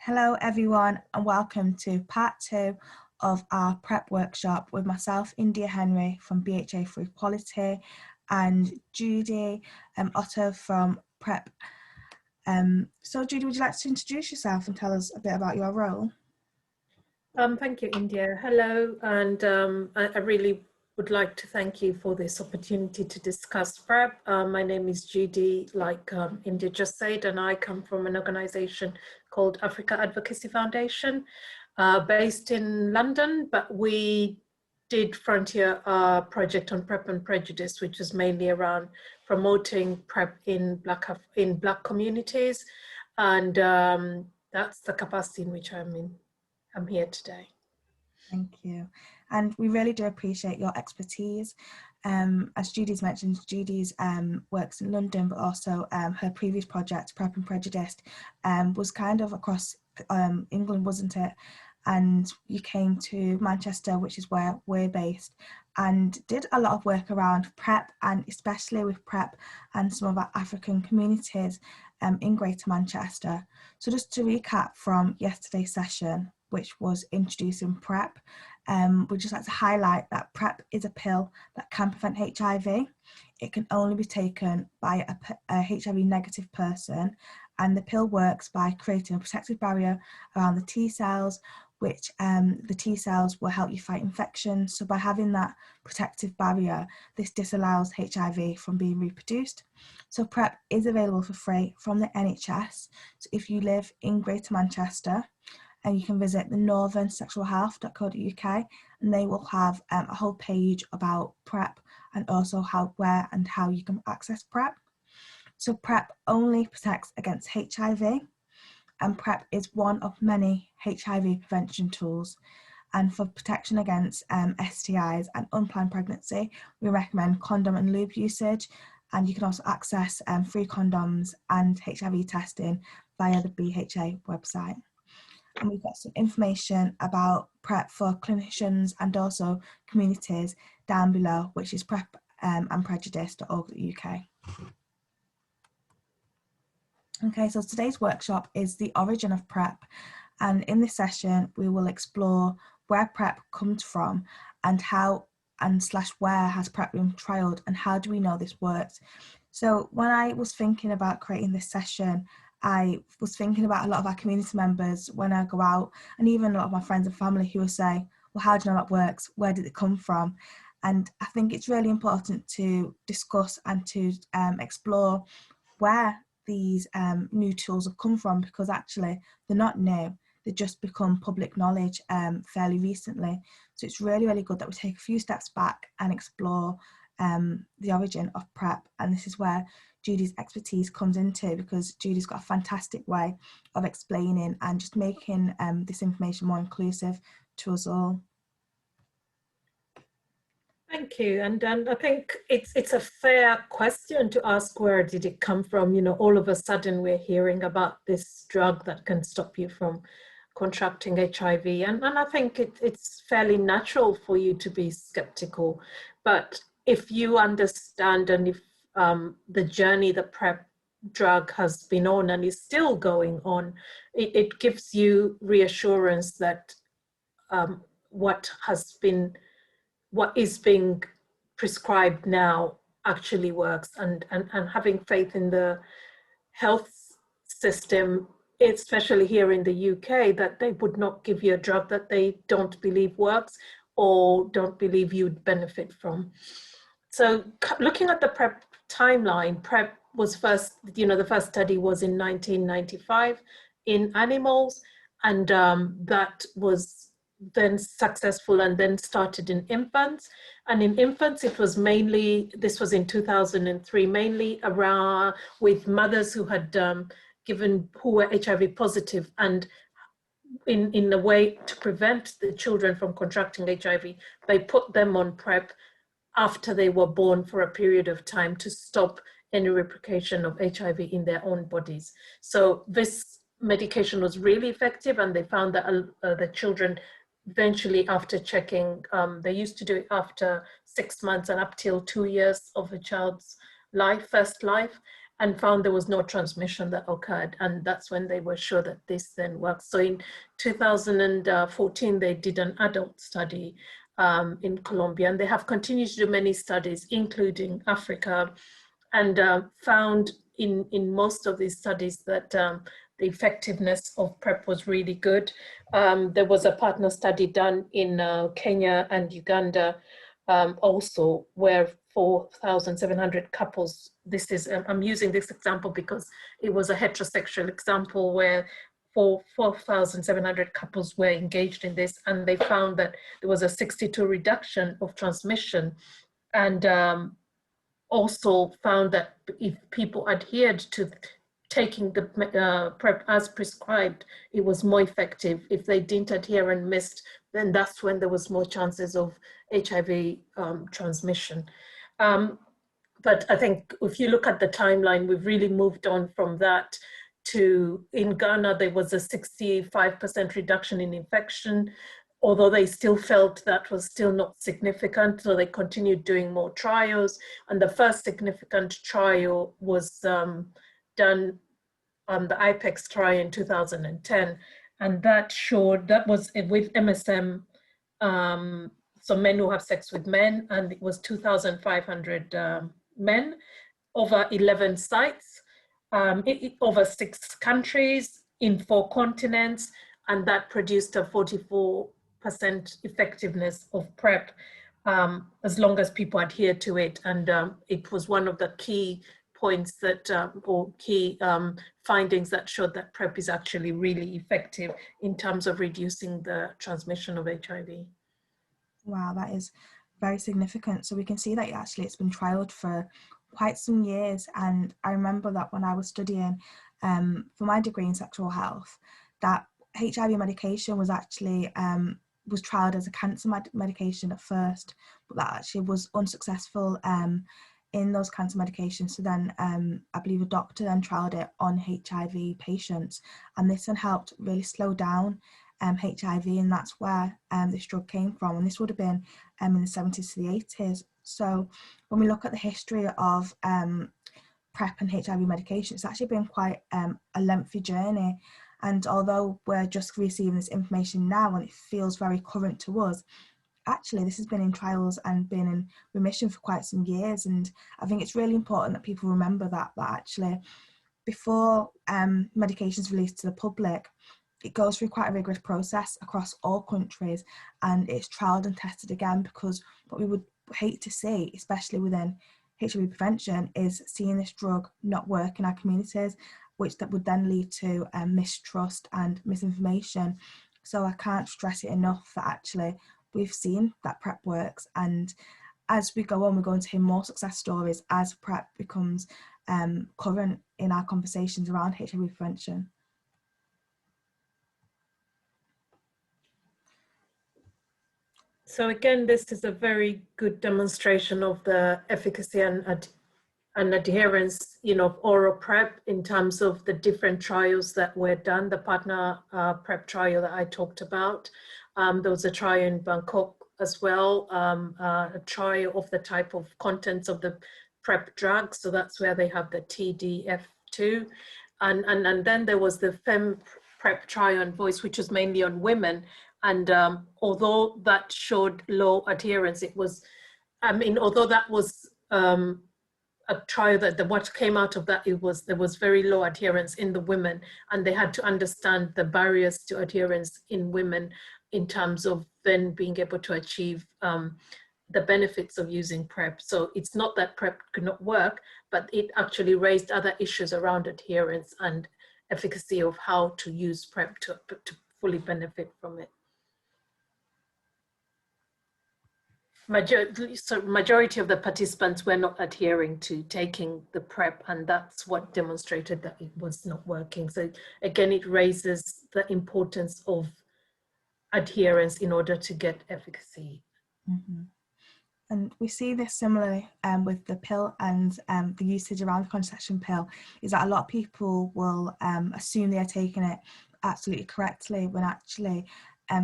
Hello everyone and welcome to part 2 of our PrEP workshop with myself, India Henry from BHA for Equality and Judy Otto from PrEP. So Judy, would you like to introduce yourself and tell us a bit about your role? Thank you, India. Hello, and I really would like to thank you for this opportunity to discuss PrEP. My name is Judy, like India just said, and I come from an organization called Africa Advocacy Foundation, based in London, but we did frontier project on PrEP and prejudice, which is mainly around promoting PrEP in Black communities, and that's the capacity in which I'm here today. Thank you. And we really do appreciate your expertise. As Judy's mentioned, Judy's works in London, but also her previous project, PrEP and Prejudice, was kind of across England, wasn't it? And you came to Manchester, which is where we're based, and did a lot of work around PrEP, and especially with PrEP and some of our African communities in Greater Manchester. So just to recap from yesterday's session, which was introducing PrEP, we'd just like to highlight that PrEP is a pill that can prevent HIV. It can only be taken by a HIV negative person, and the pill works by creating a protective barrier around the T cells, which the T cells will help you fight infection. So by having that protective barrier, this disallows HIV from being reproduced. So PrEP is available for free from the NHS. So if you live in Greater Manchester, and you can visit the northernsexualhealth.co.uk, and they will have a whole page about PrEP and also where and how you can access PrEP. So PrEP only protects against HIV, and PrEP is one of many HIV prevention tools. And for protection against STIs and unplanned pregnancy, we recommend condom and lube usage, and you can also access free condoms and HIV testing via the BHA website. And we've got some information about PrEP for clinicians and also communities down below, which is PrEP and prejudice.org.uk. Okay, so today's workshop is the origin of PrEP, and in this session we will explore where PrEP comes from and how / where has PrEP been trialled and how do we know this works. So when I was thinking about creating this session, I was thinking about a lot of our community members when I go out, and even a lot of my friends and family who will say, well, how do you know that works? Where did it come from? And I think it's really important to discuss and to explore where these new tools have come from, because actually they're not new. They just become public knowledge fairly recently. So it's really, really good that we take a few steps back and explore the origin of PrEP. And this is where Judy's expertise comes into, because Judy's got a fantastic way of explaining and just making this information more inclusive to us all. Thank you. And I think it's a fair question to ask, where did it come from? You know, all of a sudden we're hearing about this drug that can stop you from contracting HIV. And I think it's fairly natural for you to be skeptical. But if you understand, and if the journey the PrEP drug has been on and is still going on, it gives you reassurance that what is being prescribed now actually works, and having faith in the health system, especially here in the UK, that they would not give you a drug that they don't believe works or don't believe you'd benefit from. So looking at the PrEP timeline, PrEP was first, the first study was in 1995 in animals, and that was then successful and then started in infants. And in infants, it was mainly, this was in 2003, mainly around with mothers who had who were HIV positive, and in a way to prevent the children from contracting HIV, they put them on PrEP after they were born for a period of time to stop any replication of HIV in their own bodies. So this medication was really effective, and they found that the children eventually, after checking, they used to do it after 6 months and up till 2 years of a child's first life. and found there was no transmission that occurred. And that's when they were sure that this then works. So in 2014, they did an adult study in Colombia, and they have continued to do many studies, including Africa, and found in most of these studies that the effectiveness of PrEP was really good. There was a partner study done in Kenya and Uganda also, where 4,700 couples, this is, I'm using this example because it was a heterosexual example where 4,700 couples were engaged in this, and they found that there was a 62 reduction of transmission, and also found that if people adhered to taking the PrEP as prescribed, it was more effective. If they didn't adhere and missed, then that's when there was more chances of HIV transmission. But I think if you look at the timeline, we've really moved on from that to, in Ghana, there was a 65% reduction in infection, although they still felt that was still not significant, so they continued doing more trials. And the first significant trial was done on the IPEX trial in 2010, and that showed, that was with MSM, so men who have sex with men, and it was 2,500 men over 11 sites, over 6 countries in 4 continents, and that produced a 44% effectiveness of PrEP as long as people adhere to it. And it was one of the key points that, or key findings that showed that PrEP is actually really effective in terms of reducing the transmission of HIV. Wow, that is very significant. So we can see that actually it's been trialed for quite some years. And I remember that when I was studying for my degree in sexual health, that HIV medication was actually was trialed as a cancer medication at first, but that actually was unsuccessful in those cancer medications. So then I believe a doctor then trialed it on HIV patients, and this then helped really slow down HIV, and that's where this drug came from. And this would have been in the 70s to the 80s. So when we look at the history of PrEP and HIV medication, it's actually been quite a lengthy journey. And although we're just receiving this information now and it feels very current to us, actually this has been in trials and been in remission for quite some years. And I think it's really important that people remember that actually before medications released to the public, it goes through quite a rigorous process across all countries, and it's trialled and tested again, because what we would hate to see, especially within HIV prevention, is seeing this drug not work in our communities, which that would then lead to mistrust and misinformation. So I can't stress it enough that actually we've seen that PrEP works, and as we go on, we're going to hear more success stories as PrEP becomes current in our conversations around HIV prevention. So again, this is a very good demonstration of the efficacy and adherence, of oral PrEP in terms of the different trials that were done. The partner PrEP trial that I talked about. There was a trial in Bangkok as well, a trial of the type of contents of the PrEP drug. So that's where they have the TDF2. And then there was the Fem PrEP trial on voice, which was mainly on women. And although that showed low adherence, it was, although that was a trial that what came out of that, there was very low adherence in the women, and they had to understand the barriers to adherence in women in terms of then being able to achieve the benefits of using PrEP. So it's not that PrEP could not work, but it actually raised other issues around adherence and efficacy of how to use PrEP to fully benefit from it. Majority of the participants were not adhering to taking the PrEP, and that's what demonstrated that it was not working. So again, it raises the importance of adherence in order to get efficacy. Mm-hmm. And we see this similarly with the pill and the usage around the contraception pill, is that a lot of people will assume they are taking it absolutely correctly, when actually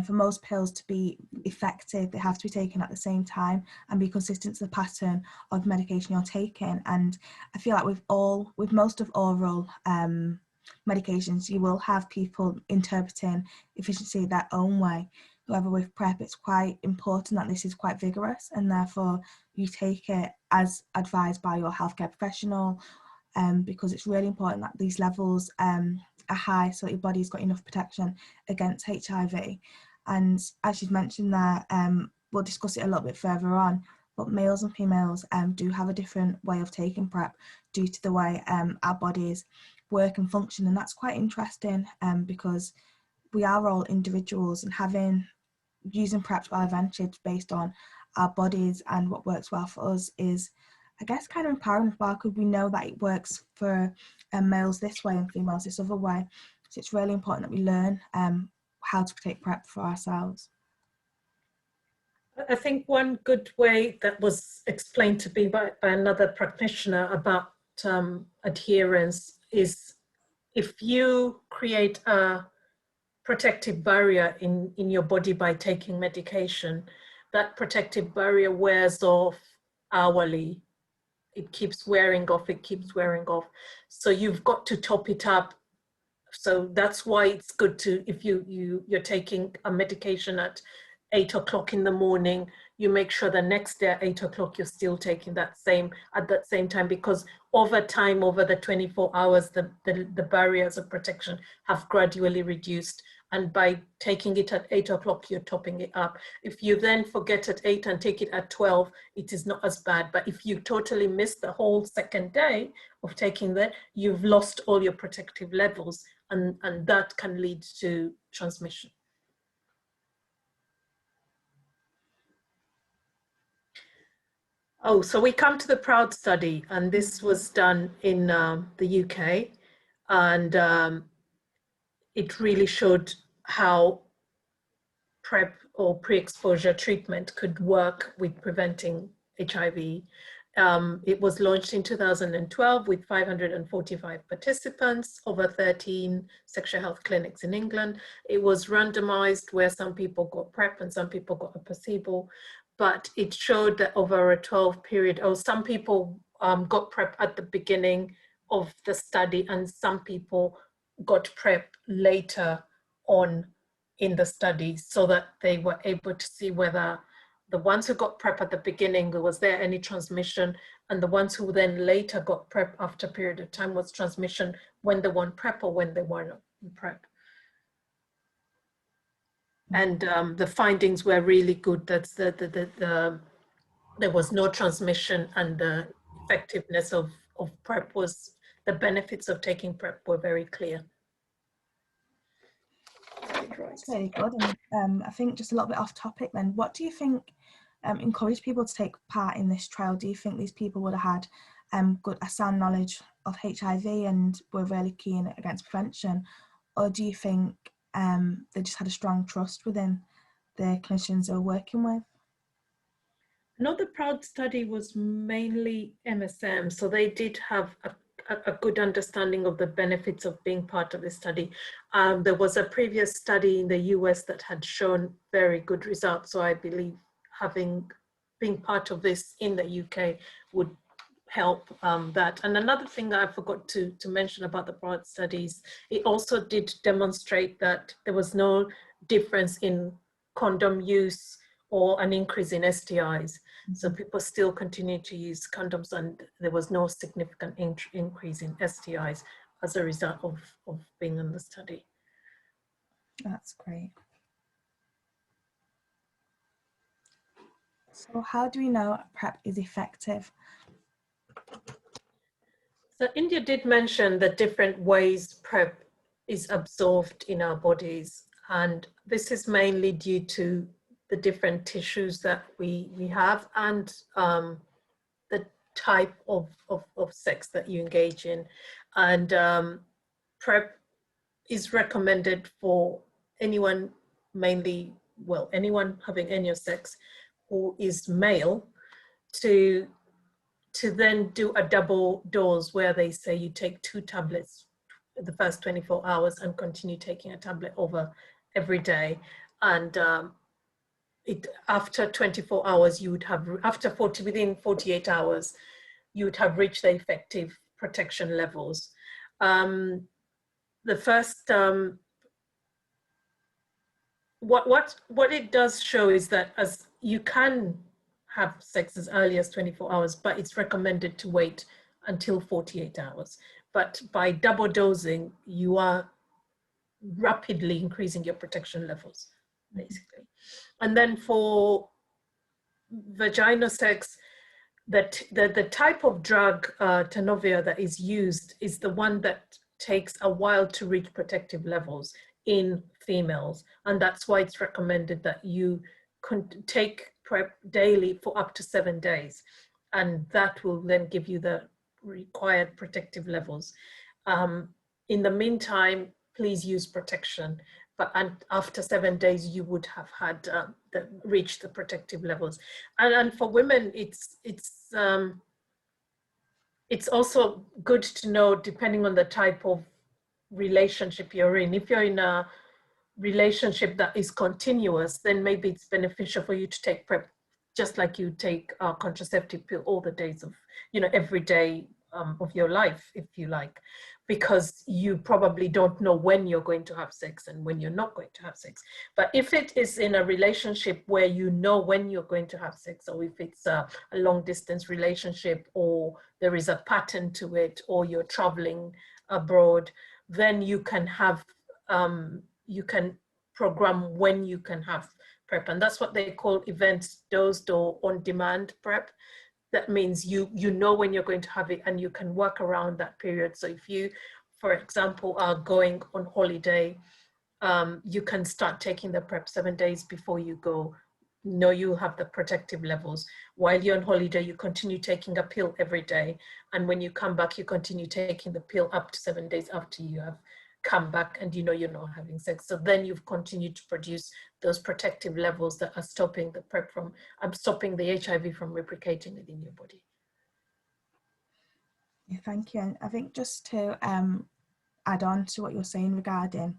for most pills to be effective, they have to be taken at the same time and be consistent to the pattern of medication you're taking. And I feel like with most of oral medications, you will have people interpreting efficiency their own way. However, with PrEP, it's quite important that this is quite vigorous, and therefore you take it as advised by your healthcare professional, because it's really important that these levels are high so that your body's got enough protection against HIV. And as you've mentioned there, we'll discuss it a little bit further on, but males and females do have a different way of taking PrEP due to the way our bodies work and function. And that's quite interesting, because we are all individuals, and using PrEP to our advantage based on our bodies and what works well for us is, I guess, kind of empowering. Why could we know that it works for males this way and females this other way? So it's really important that we learn how to take PrEP for ourselves. I think one good way that was explained to me by another practitioner about adherence is, if you create a protective barrier in your body by taking medication, that protective barrier wears off hourly. It keeps wearing off, it keeps wearing off. So you've got to top it up. So that's why it's good to, if you're taking a medication at 8 o'clock in the morning, you make sure the next day at 8 o'clock you're still taking at that same time, because over time, over the 24 hours, the barriers of protection have gradually reduced. And by taking it at 8 o'clock, you're topping it up. If you then forget at 8 and take it at 12, it is not as bad. But if you totally miss the whole second day of taking that, you've lost all your protective levels, and that can lead to transmission. Oh, so we come to the PROUD study, and this was done in the UK, and it really showed how PrEP or pre-exposure treatment could work with preventing HIV. It was launched in 2012 with 545 participants over 13 sexual health clinics in England. It was randomized, where some people got PrEP and some people got a placebo, but it showed that over a 12 period, some people got PrEP at the beginning of the study, and some people got PrEP later on in the study, so that they were able to see whether the ones who got PrEP at the beginning, was there any transmission, and the ones who then later got PrEP after a period of time, was transmission when they were on PrEP or when they weren't on PrEP. And the findings were really good. That's there was no transmission, and the effectiveness of PrEP was, the benefits of taking PrEP were very clear. That's really good. And I think, just a little bit off topic then, what do you think encouraged people to take part in this trial? Do you think these people would have had a sound knowledge of HIV and were really keen against prevention, or do you think they just had a strong trust within the clinicians they were working with? No, the PROUD study was mainly MSM, so they did have a good understanding of the benefits of being part of the study. There was a previous study in the US that had shown very good results, so I believe being part of this in the UK would help that. And another thing that I forgot to mention about the PROUD studies, it also did demonstrate that there was no difference in condom use or an increase in STIs. So people still continue to use condoms, and there was no significant increase in STIs as a result of being in the study. That's great. So how do we know PrEP is effective? So India did mention the different ways PrEP is absorbed in our bodies, and this is mainly due to the different tissues that we have, and the type of sex that you engage in. And PrEP is recommended for anyone, mainly, well, anyone having any sex who is male, to then do a double dose, where they say you take 2 tablets the first 24 hours and continue taking a tablet over every day. and after 24 hours, you would have, within 48 hours, you would have reached the effective protection levels. The first, what it does show is that as you can have sex as early as 24 hours, but it's recommended to wait until 48 hours. But by double dosing, you are rapidly increasing your protection levels, basically. And then for vaginal sex, the type of drug, tenofovir, that is used is the one that takes a while to reach protective levels in females. And that's why it's recommended that you take PrEP daily for up to 7 days. And that will then give you the required protective levels. In the meantime, please use protection. But after 7 days, you would have had reached the protective levels. And for women, it's also good to know, depending on the type of relationship you're in. If you're in a relationship that is continuous, then maybe it's beneficial for you to take PrEP just like you take a contraceptive pill all the days of, every day of your life, if you like, because you probably don't know when you're going to have sex and when you're not going to have sex. But if it is in a relationship where you know when you're going to have sex, or if it's a long distance relationship, or there is a pattern to it, or you're traveling abroad, then you can have, you can program when you can have PrEP. And that's what they call event dosed or on-demand PrEP. That means you know when you're going to have it, and you can work around that period. So if you, for example, are going on holiday, you can start taking the PrEP 7 days before you go. Know you have the protective levels. While you're on holiday, you continue taking a pill every day. And when you come back, you continue taking the pill up to 7 days after you have come back, and you're not having sex. So then you've continued to produce those protective levels that are stopping the PrEP from, stopping the HIV from replicating within your body. Yeah, thank you. And I think just to add on to what you're saying regarding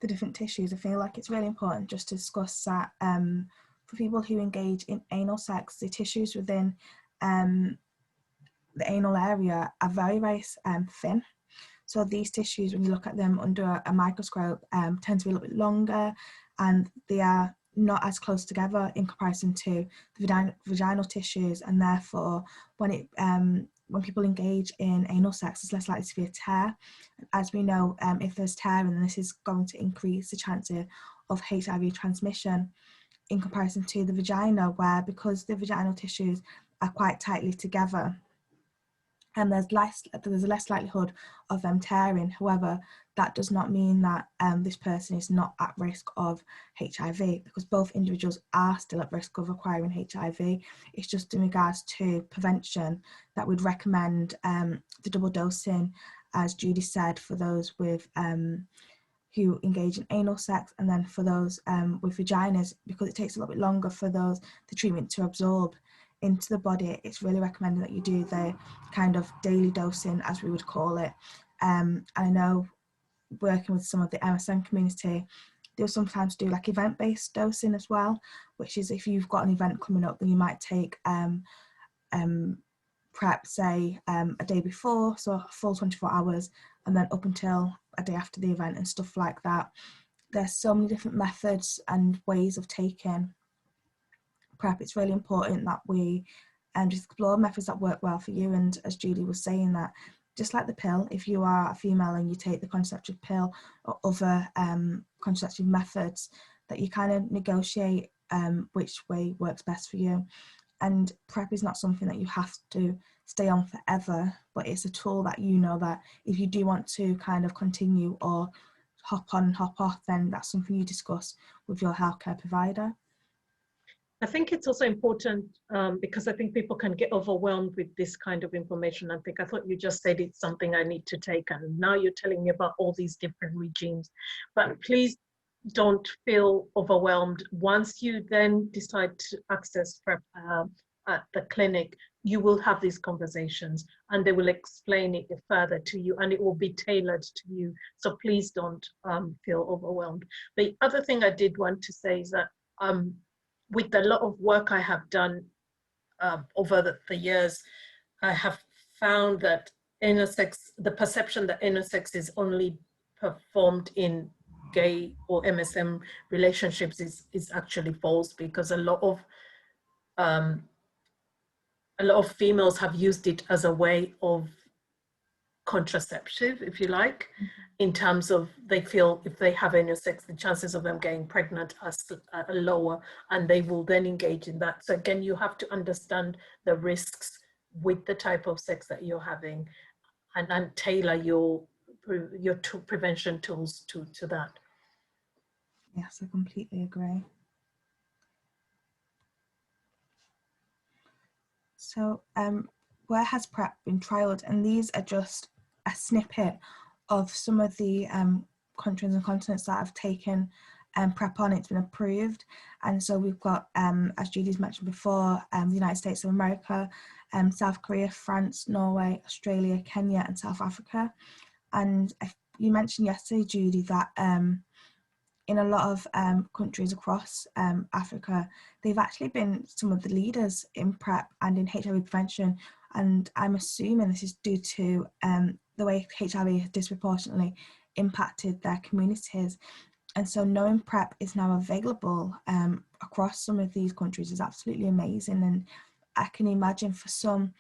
the different tissues, I feel like it's really important just to discuss that for people who engage in anal sex, the tissues within the anal area are very, very thin. So these tissues, when you look at them under a microscope, tend to be a little bit longer, and they are not as close together in comparison to the vaginal tissues, and therefore when people engage in anal sex, there's less likely to be a tear. As we know, if there's tearing, this is going to increase the chances of HIV transmission in comparison to the vagina, where because the vaginal tissues are quite tightly together, and there's a less likelihood of them tearing. However, that does not mean that this person is not at risk of HIV, because both individuals are still at risk of acquiring HIV. It's just in regards to prevention that we'd recommend the double dosing, as Judy said, for those with who engage in anal sex, and then for those with vaginas, because it takes a little bit longer for the treatment to absorb into the body. It's really recommended that you do the kind of daily dosing, as we would call it. I know, working with some of the MSN community, they'll sometimes do like event-based dosing as well, which is if you've got an event coming up, then you might take PrEP, say a day before, so a full 24 hours, and then up until a day after the event and stuff like that. There's so many different methods and ways of taking PrEP. It's really important that we just explore methods that work well for you. And as Julie was saying, that just like the pill, if you are a female and you take the contraceptive pill or other contraceptive methods, that you kind of negotiate which way works best for you. And PrEP is not something that you have to stay on forever, but it's a tool that that if you do want to kind of continue or hop on and hop off, then that's something you discuss with your healthcare provider. I think it's also important because I think people can get overwhelmed with this kind of information and think, I thought you just said it's something I need to take, and now you're telling me about all these different regimes. But please don't feel overwhelmed. Once you then decide to access PrEP, at the clinic, you will have these conversations and they will explain it further to you and it will be tailored to you. So please don't feel overwhelmed. The other thing I did want to say is that with a lot of work I have done over the years, I have found that intersex, the perception that intersex is only performed in gay or MSM relationships is actually false, because a lot of females have used it as a way of contraceptive, if you like, in terms of they feel if they have intersex, the chances of them getting pregnant are lower, and they will then engage in that. So again, you have to understand the risks with the type of sex that you're having, and tailor your prevention tools to that. Yes, I completely agree. So where has PrEP been trialled? And these are just a snippet of some of the countries and continents that have taken PrEP on. It's been approved. And so we've got, as Judy's mentioned before, the United States of America, South Korea, France, Norway, Australia, Kenya, and South Africa. And you mentioned yesterday, Judy, that in a lot of countries across Africa, they've actually been some of the leaders in PrEP and in HIV prevention. And I'm assuming this is due to the way HIV has disproportionately impacted their communities. And so knowing PrEP is now available across some of these countries is absolutely amazing. And I can imagine for some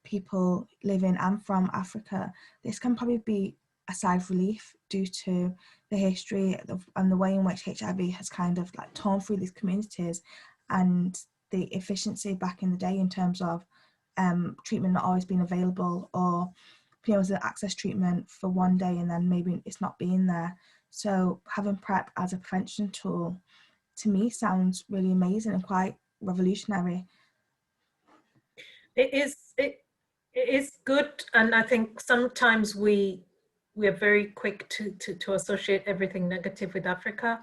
people living and from Africa, this can probably be a sigh of relief due to the history and the way in which HIV has kind of like torn through these communities, and the efficiency back in the day in terms of treatment not always being available, or being able to access treatment for one day and then maybe it's not being there. So having PrEP as a prevention tool to me sounds really amazing and quite revolutionary. It is good, and I think sometimes we are very quick to associate everything negative with Africa,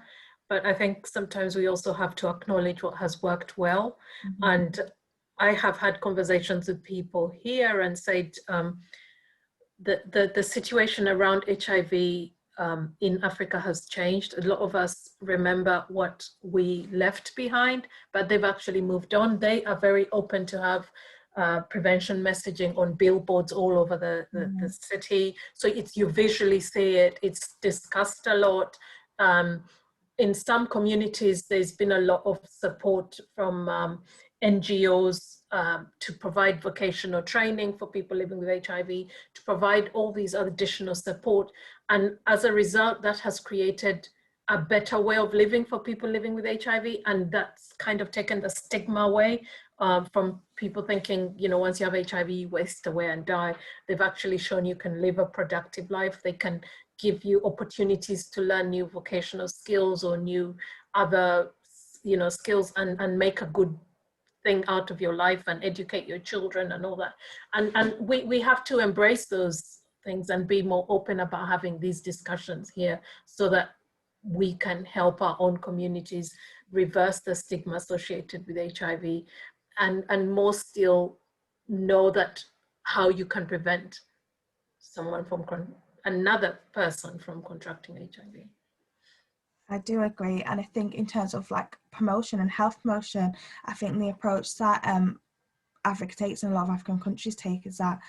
but I think sometimes we also have to acknowledge what has worked well. Mm-hmm. And I have had conversations with people here and said the situation around HIV in Africa has changed. A lot of us remember what we left behind, but they've actually moved on. They are very open to have prevention messaging on billboards all over the city. So you visually see it, it's discussed a lot. In some communities, there's been a lot of support from NGOs to provide vocational training for people living with HIV, to provide all these additional support. And as a result, that has created a better way of living for people living with HIV. And that's kind of taken the stigma away from people thinking, you know, once you have HIV, you waste away and die. They've actually shown you can live a productive life. They can give you opportunities to learn new vocational skills or new other, you know, skills, and make a good thing out of your life and educate your children and all that. And we have to embrace those things and be more open about having these discussions here, so that we can help our own communities reverse the stigma associated with HIV, and more still know that how you can prevent someone from another person from contracting HIV. I do agree, and I think in terms of like promotion and health promotion, I think the approach that Africa takes and a lot of African countries take is that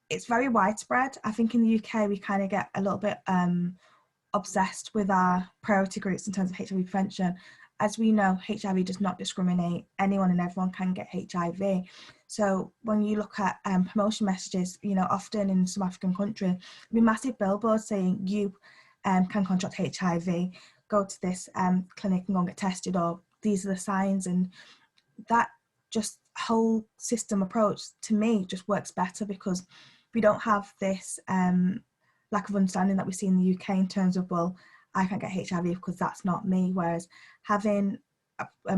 it's very widespread. I think in the UK we kind of get a little bit obsessed with our priority groups in terms of HIV prevention. As we know, HIV does not discriminate. Anyone and everyone can get HIV. So when you look at promotion messages, you know, often in some African countries, there'll be massive billboards saying you can contract HIV, go to this clinic and go and get tested, or these are the signs. And that just whole system approach to me just works better, because we don't have this lack of understanding that we see in the UK in terms of, well, I can't get HIV because that's not me. Whereas having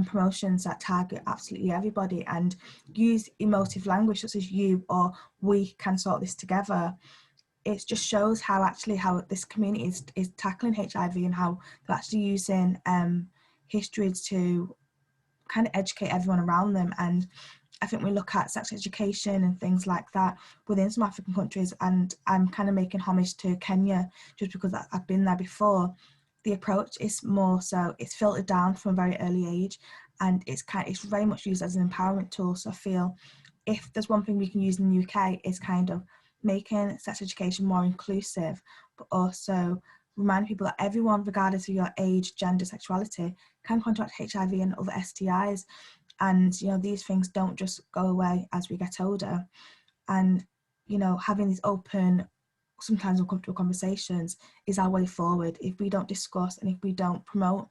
promotions that target absolutely everybody and use emotive language such as you or we can sort this together, it just shows how this community is tackling HIV and how they're actually using history to kind of educate everyone around them. And I think we look at sex education and things like that within some African countries, and I'm kind of making homage to Kenya just because I've been there before. The approach is more so, it's filtered down from a very early age, and it's very much used as an empowerment tool. So I feel if there's one thing we can use in the UK, is kind of making sex education more inclusive, but also remind people that everyone, regardless of your age, gender, sexuality, can contract HIV and other STIs. And, you know, these things don't just go away as we get older. And, you know, having these open, sometimes uncomfortable conversations is our way forward. If we don't discuss and if we don't promote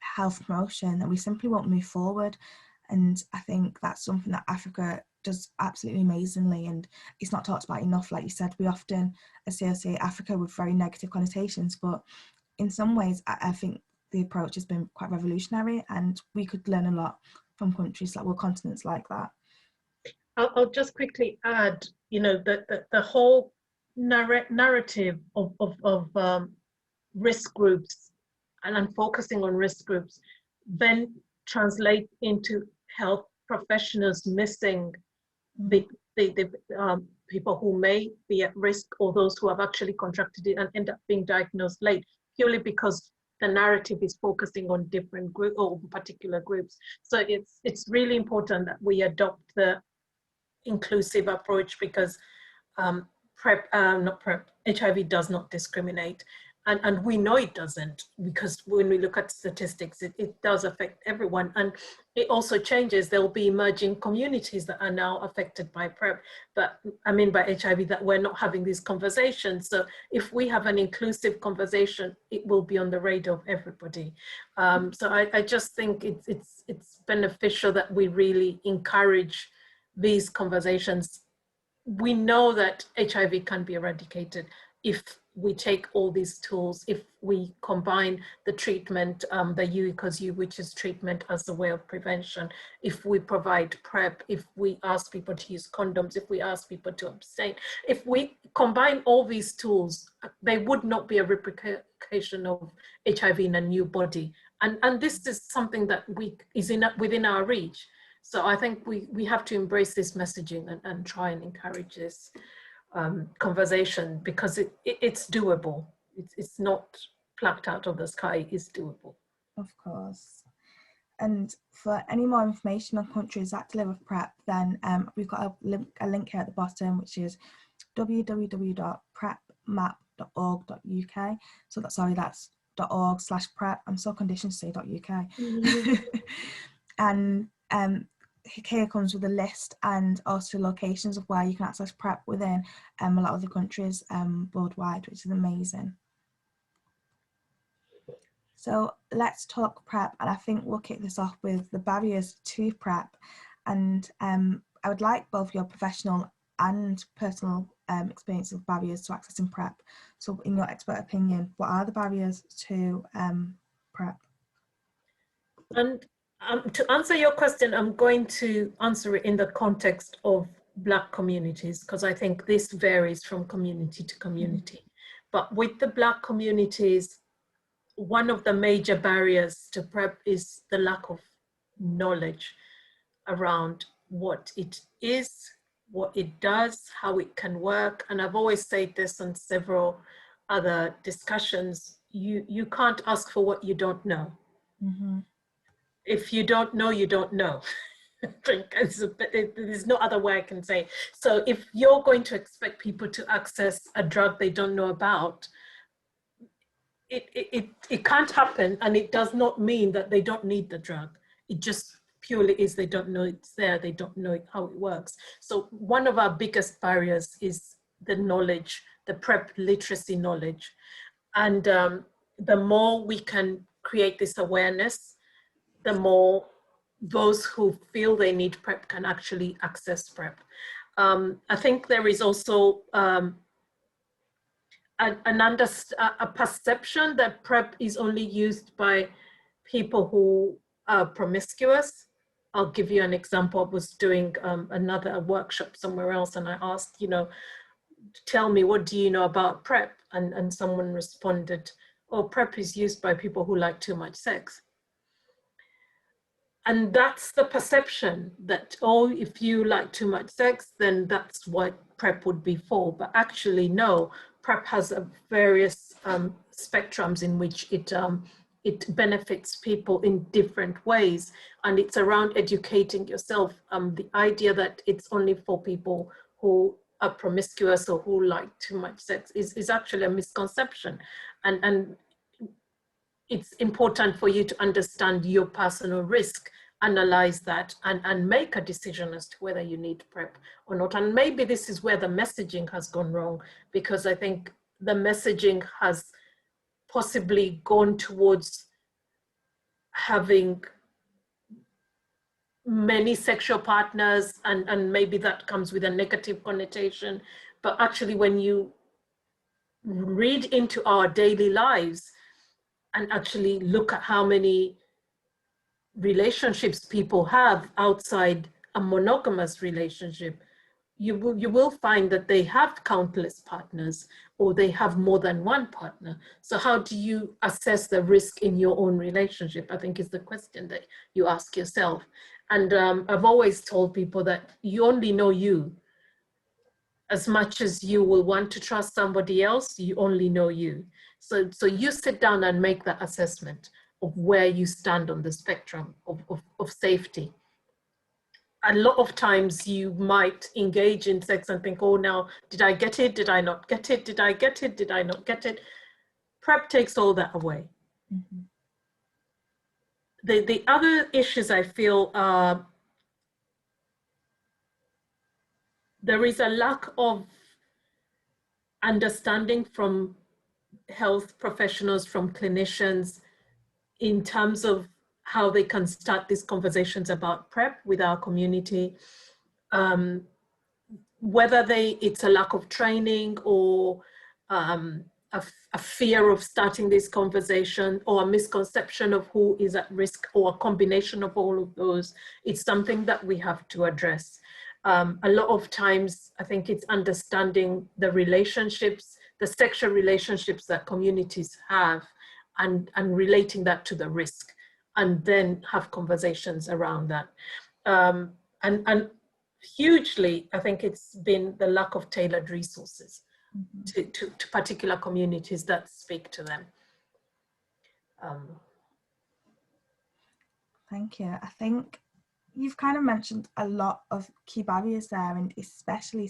health promotion, then we simply won't move forward. And I think that's something that Africa does absolutely amazingly, and it's not talked about enough. Like you said, we often associate Africa with very negative connotations, but in some ways I think the approach has been quite revolutionary, and we could learn a lot from countries that were continents like that. I'll just quickly add, you know, the whole narrative of risk groups and focusing on risk groups then translate into health professionals missing the people who may be at risk, or those who have actually contracted it and end up being diagnosed late, purely because the narrative is focusing on different groups or particular groups. So it's really important that we adopt the inclusive approach, because HIV does not discriminate. And we know it doesn't, because when we look at statistics, it does affect everyone. And it also changes. There will be emerging communities that are now affected by PrEP, but I mean by HIV, that we're not having these conversations. So if we have an inclusive conversation, it will be on the radar of everybody. So I just think it's beneficial that we really encourage these conversations. We know that HIV can be eradicated if we take all these tools, if we combine the treatment, the U equals U, which is treatment as a way of prevention, if we provide PrEP, if we ask people to use condoms, if we ask people to abstain, if we combine all these tools, there would not be a replication of HIV in a new body. And this is something that is within our reach. So I think we have to embrace this messaging and try and encourage this conversation, because it's doable. It's not plucked out of the sky, it's doable. Of course. And for any more information on countries that deliver PrEP, then we've got a link here at the bottom, which is www.prepmap.org.uk. So that's .org/prep. I'm so conditioned to say .uk. And here comes with a list and also locations of where you can access PrEP within a lot of the countries worldwide, which is amazing. So let's talk PrEP, and I think we'll kick this off with the barriers to PrEP. And I would like both your professional and personal experience of barriers to accessing PrEP. So in your expert opinion, what are the barriers to PrEP? And to answer your question, I'm going to answer it in the context of Black communities, because I think this varies from community to community. But with the Black communities, one of the major barriers to PrEP is the lack of knowledge around what it is, what it does, how it can work. And I've always said this on several other discussions, you can't ask for what you don't know. Mm-hmm. If you don't know, you don't know. There's no other way I can say. So if you're going to expect people to access a drug they don't know about, it can't happen, and it does not mean that they don't need the drug. It just purely is they don't know it's there, they don't know how it works. So one of our biggest barriers is the knowledge, the PrEP literacy knowledge. And the more we can create this awareness, the more those who feel they need PrEP can actually access PrEP. I think there is also a perception that PrEP is only used by people who are promiscuous. I'll give you an example. I was doing another workshop somewhere else, and I asked, you know, tell me, what do you know about PrEP? And someone responded, oh, PrEP is used by people who like too much sex. And that's the perception that, oh, if you like too much sex, then that's what PrEP would be for. But actually, no, PrEP has a various spectrums in which it benefits people in different ways. And it's around educating yourself. The idea that it's only for people who are promiscuous or who like too much sex is actually a misconception. And it's important for you to understand your personal risk, analyze that, and make a decision as to whether you need PrEP or not. And maybe this is where the messaging has gone wrong, because I think the messaging has possibly gone towards having many sexual partners, and maybe that comes with a negative connotation. But actually, when you read into our daily lives and actually look at how many relationships people have outside a monogamous relationship, you will find that they have countless partners, or they have more than one partner. So how do you assess the risk in your own relationship, I think is the question that you ask yourself. And I've always told people that you only know you. As much as you will want to trust somebody else, you only know you. So you sit down and make that assessment of where you stand on the spectrum of safety. A lot of times you might engage in sex and think, oh, now, did I get it? Did I not get it? Did I get it? Did I not get it? PrEP takes all that away. Mm-hmm. The other issues I feel there is a lack of understanding from health professionals, from clinicians, in terms of how they can start these conversations about PrEP with our community. Whether it's a lack of training, or a fear of starting this conversation, or a misconception of who is at risk, or a combination of all of those, it's something that we have to address. A lot of times, I think it's understanding the relationships, the sexual relationships that communities have, and relating that to the risk, and then have conversations around that. And hugely, I think it's been the lack of tailored resources to particular communities that speak to them. Thank you. I think you've kind of mentioned a lot of key barriers there, and especially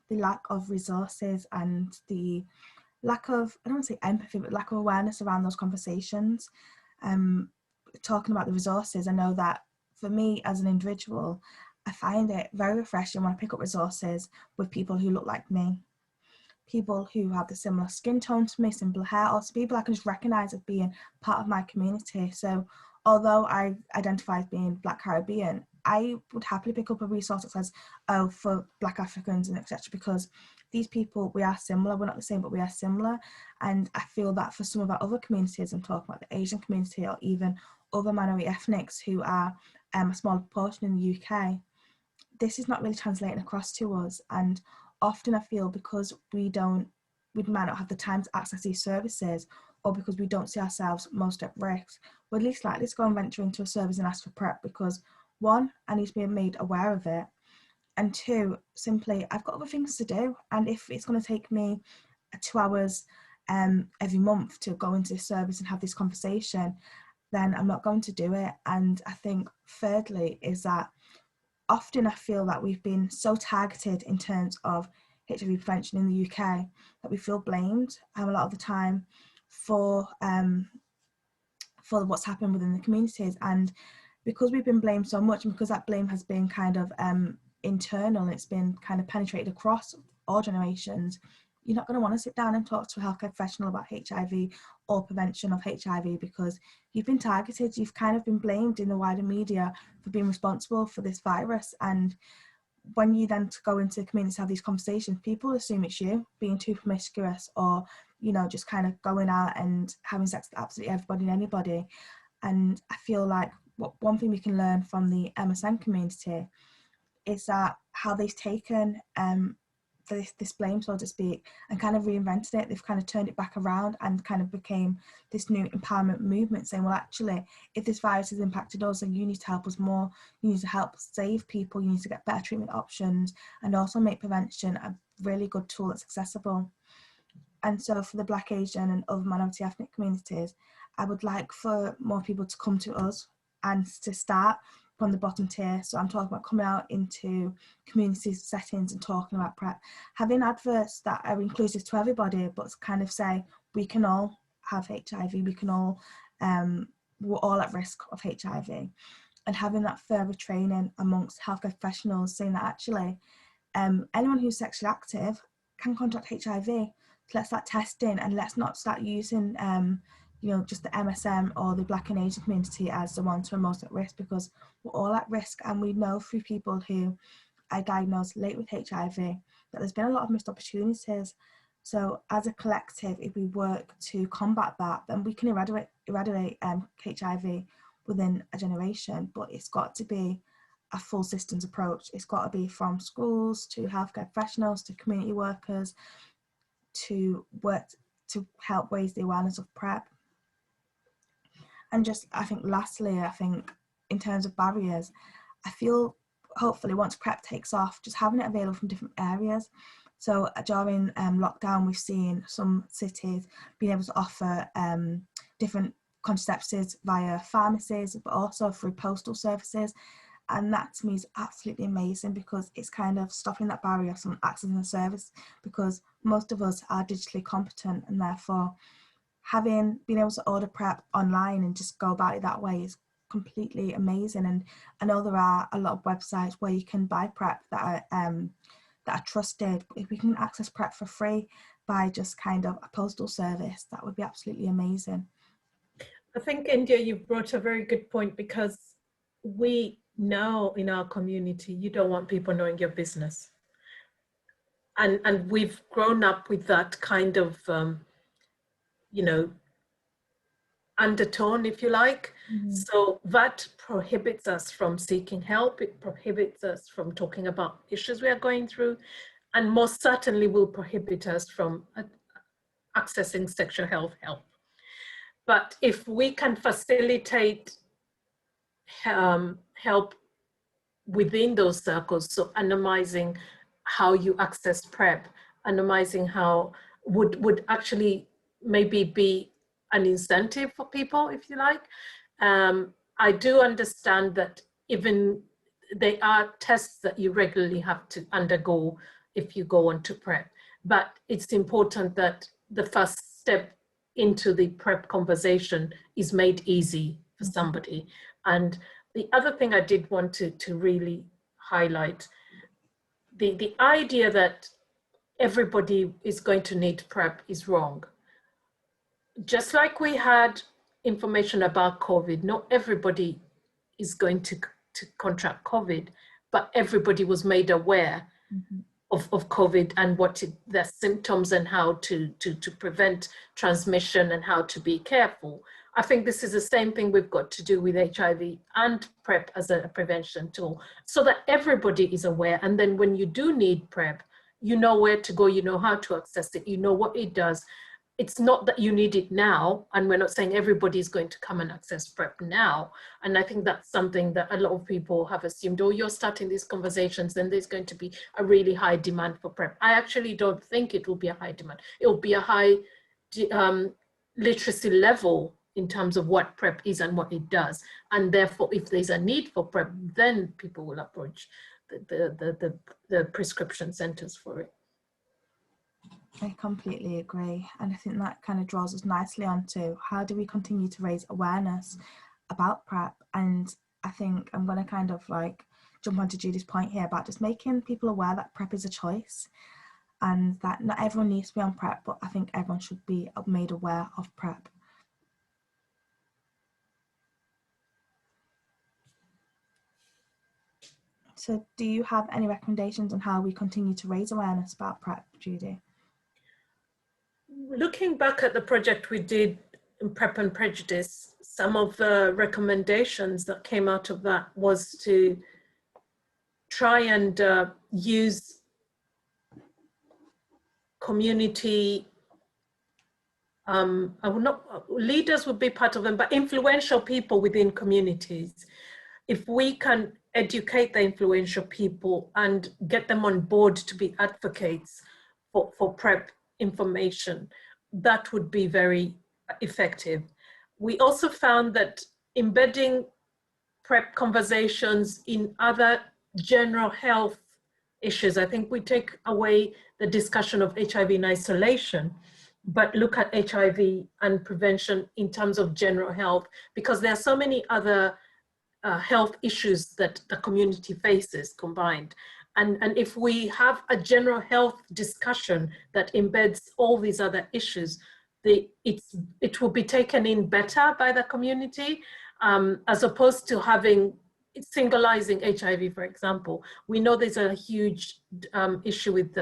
the lack of resources and the lack of, I don't want to say empathy, but lack of awareness around those conversations. Talking about the resources, I know that for me as an individual, I find it very refreshing when I pick up resources with people who look like me, people who have the similar skin tone to me, similar hair, or people I can just recognise as being part of my community. So although I identify as being Black Caribbean, I would happily pick up a resource that says, oh, for Black Africans and etc., because these people, we are similar. We're not the same, but we are similar. And I feel that for some of our other communities, I'm talking about the Asian community or even other minority ethnics who are a small proportion in the UK, this is not really translating across to us. And often I feel because we might not have the time to access these services, or because we don't see ourselves most at risk, we're least likely to go and venture into a service and ask for PrEP because, one, I need to be made aware of it, and two, simply, I've got other things to do. And if it's going to take me 2 hours every month to go into this service and have this conversation, then I'm not going to do it. And I think thirdly is that often I feel that we've been so targeted in terms of HIV prevention in the UK that we feel blamed a lot of the time for what's happened within the communities. And because we've been blamed so much, and because that blame has been kind of internal, it's been kind of penetrated across all generations, you're not going to want to sit down and talk to a healthcare professional about HIV or prevention of HIV because you've been targeted, you've kind of been blamed in the wider media for being responsible for this virus. And when you then go into the community to have these conversations, people assume it's you being too promiscuous, or, you know, just kind of going out and having sex with absolutely everybody and anybody. And I feel like one thing we can learn from the MSN community is that how they've taken this blame, so to speak, and kind of reinvented it. They've kind of turned it back around and kind of became this new empowerment movement, saying, well, actually, if this virus has impacted us, then you need to help us more. You need to help save people. You need to get better treatment options, and also make prevention a really good tool that's accessible. And so for the Black, Asian and other minority ethnic communities, I would like for more people to come to us and to start from the bottom tier. So I'm talking about coming out into community settings and talking about PrEP, having adverts that are inclusive to everybody, but kind of say, we can all have HIV, we can all, we're all at risk of HIV. And having that further training amongst healthcare professionals, saying that actually anyone who's sexually active can contract HIV. So let's start testing, and let's not start using just the MSM or the Black and Asian community as the ones who are most at risk, because we're all at risk. And we know through people who are diagnosed late with HIV that there's been a lot of missed opportunities. So as a collective, if we work to combat that, then we can eradicate HIV within a generation. But it's got to be a full systems approach. It's got to be from schools to healthcare professionals to community workers to work to help raise the awareness of PrEP. And just, I think lastly, in terms of barriers, I feel hopefully once PrEP takes off, just having it available from different areas. So during lockdown, we've seen some cities being able to offer different contraceptives via pharmacies, but also through postal services. And that to me is absolutely amazing, because it's kind of stopping that barrier of someone accessing the service, because most of us are digitally competent, and therefore being able to order PrEP online and just go about it that way is completely amazing. And I know there are a lot of websites where you can buy PrEP that are trusted. But if we can access PrEP for free by just kind of a postal service, that would be absolutely amazing. I think, India, you've brought a very good point, because we know in our community, you don't want people knowing your business. And we've grown up with that kind of, undertone, if you like. Mm-hmm. So that prohibits us from seeking help. It prohibits us from talking about issues we are going through, and most certainly will prohibit us from accessing sexual health help. But if we can facilitate help within those circles, so anonymizing how you access PrEP, anonymizing how would actually maybe be an incentive for people, if you like. I do understand that even there are tests that you regularly have to undergo if you go on to PrEP, but it's important that the first step into the PrEP conversation is made easy for somebody. And the other thing I did want to really highlight, the idea that everybody is going to need PrEP is wrong. Just like we had information about COVID, not everybody is going to contract COVID, but everybody was made aware of COVID and what their symptoms and how to prevent transmission and how to be careful. I think this is the same thing we've got to do with HIV and PrEP as a prevention tool, so that everybody is aware. And then when you do need PrEP, you know where to go, you know how to access it, you know what it does. It's not that you need it now, and we're not saying everybody is going to come and access PrEP now. And I think that's something that a lot of people have assumed, oh, you're starting these conversations, then there's going to be a really high demand for PrEP. I actually don't think it will be a high demand. It will be a high literacy level in terms of what PrEP is and what it does. And therefore, if there's a need for PrEP, then people will approach the prescription centers for it. I completely agree. And I think that kind of draws us nicely onto how do we continue to raise awareness about PrEP. And I think I'm going to kind of like jump onto Judy's point here about just making people aware that PrEP is a choice, and that not everyone needs to be on PrEP, but I think everyone should be made aware of PrEP. So do you have any recommendations on how we continue to raise awareness about PrEP, Judy? Looking back at the project we did in PrEP and Prejudice, some of the recommendations that came out of that was to try and use community, I would not, leaders would be part of them, but influential people within communities. If we can educate the influential people and get them on board to be advocates for PrEP information, that would be very effective. We also found that embedding PrEP conversations in other general health issues, I think we take away the discussion of HIV in isolation, but look at HIV and prevention in terms of general health, because there are so many other health issues that the community faces combined. And if we have a general health discussion that embeds all these other issues, it will be taken in better by the community, as opposed to having singleizing HIV, for example. We know there's a huge issue with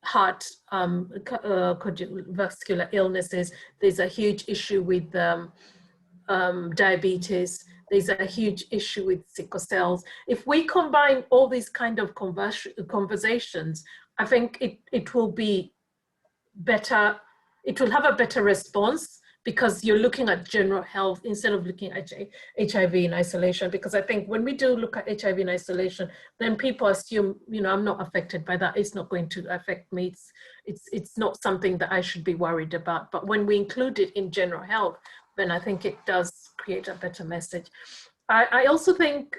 heart cardiovascular illnesses. There's a huge issue with diabetes. There's a huge issue with sickle cells. If we combine all these kind of conversations, I think it will be better. It will have a better response, because you're looking at general health instead of looking at HIV in isolation. Because I think when we do look at HIV in isolation, then people assume, you know, I'm not affected by that. It's not going to affect me. It's not something that I should be worried about. But when we include it in general health, then I think it does create a better message. I also think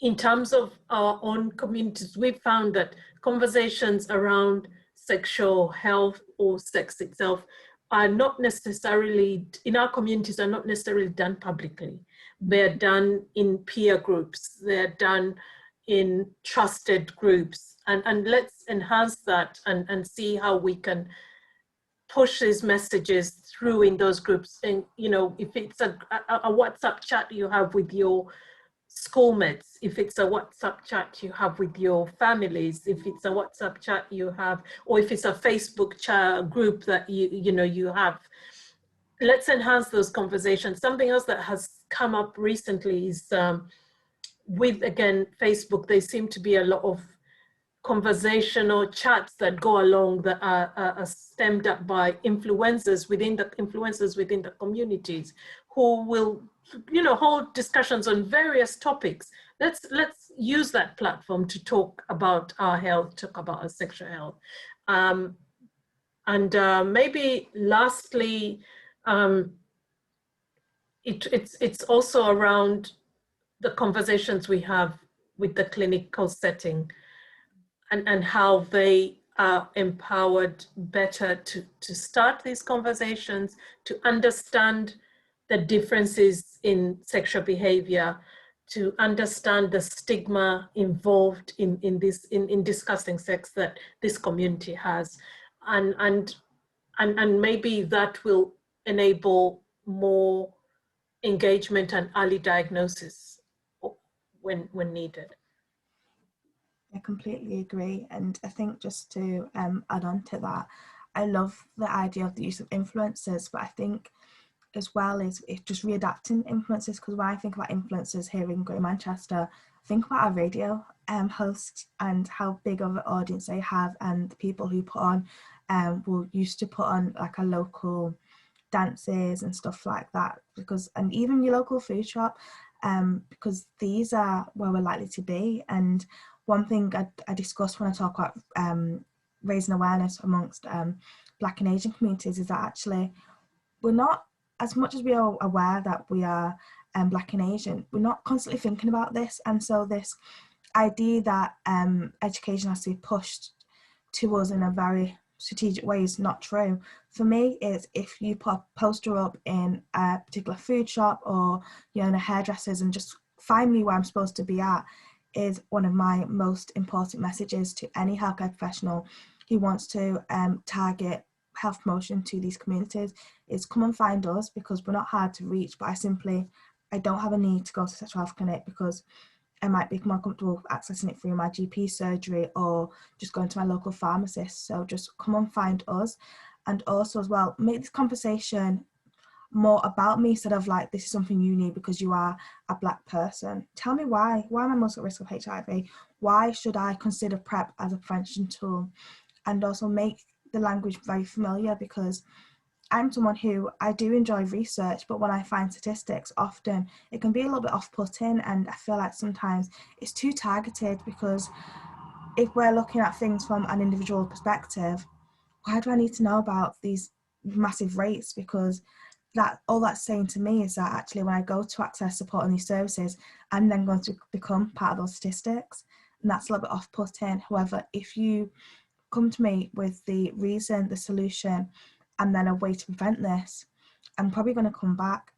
in terms of our own communities, we've found that conversations around sexual health or sex itself are not necessarily, in our communities, are not necessarily done publicly. They're done in peer groups. They're done in trusted groups. And let's enhance that and see how we can push these messages through in those groups. And, you know, if it's a WhatsApp chat you have with your schoolmates, if it's a WhatsApp chat you have with your families, if it's a WhatsApp chat you have, or if it's a Facebook chat group that you have, let's enhance those conversations. Something else that has come up recently is with, again, Facebook, there seem to be a lot of conversational chats that go along that are stemmed up by influencers within the communities, who will, you know, hold discussions on various topics. Let's use that platform to talk about our health, talk about our sexual health. Maybe lastly, it's also around the conversations we have with the clinical setting, and how they are empowered better to start these conversations, to understand the differences in sexual behavior, to understand the stigma involved in discussing sex that this community has. And maybe that will enable more engagement and early diagnosis when needed. I completely agree, and I think just to add on to that, I love the idea of the use of influencers, but I think as well is it just readapting influencers, because when I think about influencers here in Greater Manchester, I think about our radio hosts and how big of an audience they have, and the people who put on will used to put on like a local dances and stuff like that, and even your local food shop, because these are where we're likely to be. And one thing I discuss when I talk about raising awareness amongst Black and Asian communities is that actually we're not, as much as we are aware that we are Black and Asian, we're not constantly thinking about this. And so this idea that education has to be pushed to us in a very strategic way is not true. For me, is if you put a poster up in a particular food shop, or you're in a hairdresser's, and just find me where I'm supposed to be at, is one of my most important messages to any healthcare professional who wants to target health promotion to these communities, is come and find us, because we're not hard to reach. But I don't have a need to go to a sexual health clinic, because I might be more comfortable accessing it through my GP surgery or just going to my local pharmacist. So just come and find us. And also as well, make this conversation more about me, instead of like, this is something you need because you are a Black person. Tell me why am I most at risk of HIV? Why should I consider PrEP as a prevention tool? and also make the language very familiar, because I'm someone who, I do enjoy research, but when I find statistics, often it can be a little bit off-putting, and I feel like sometimes it's too targeted, because if we're looking at things from an individual perspective, why do I need to know about these massive rates? Because that all that's saying to me is that actually when I go to access support on these services, I'm then going to become part of those statistics, and that's a little bit off-putting. However, if you come to me with the reason, the solution, and then a way to prevent this, I'm probably going to come back.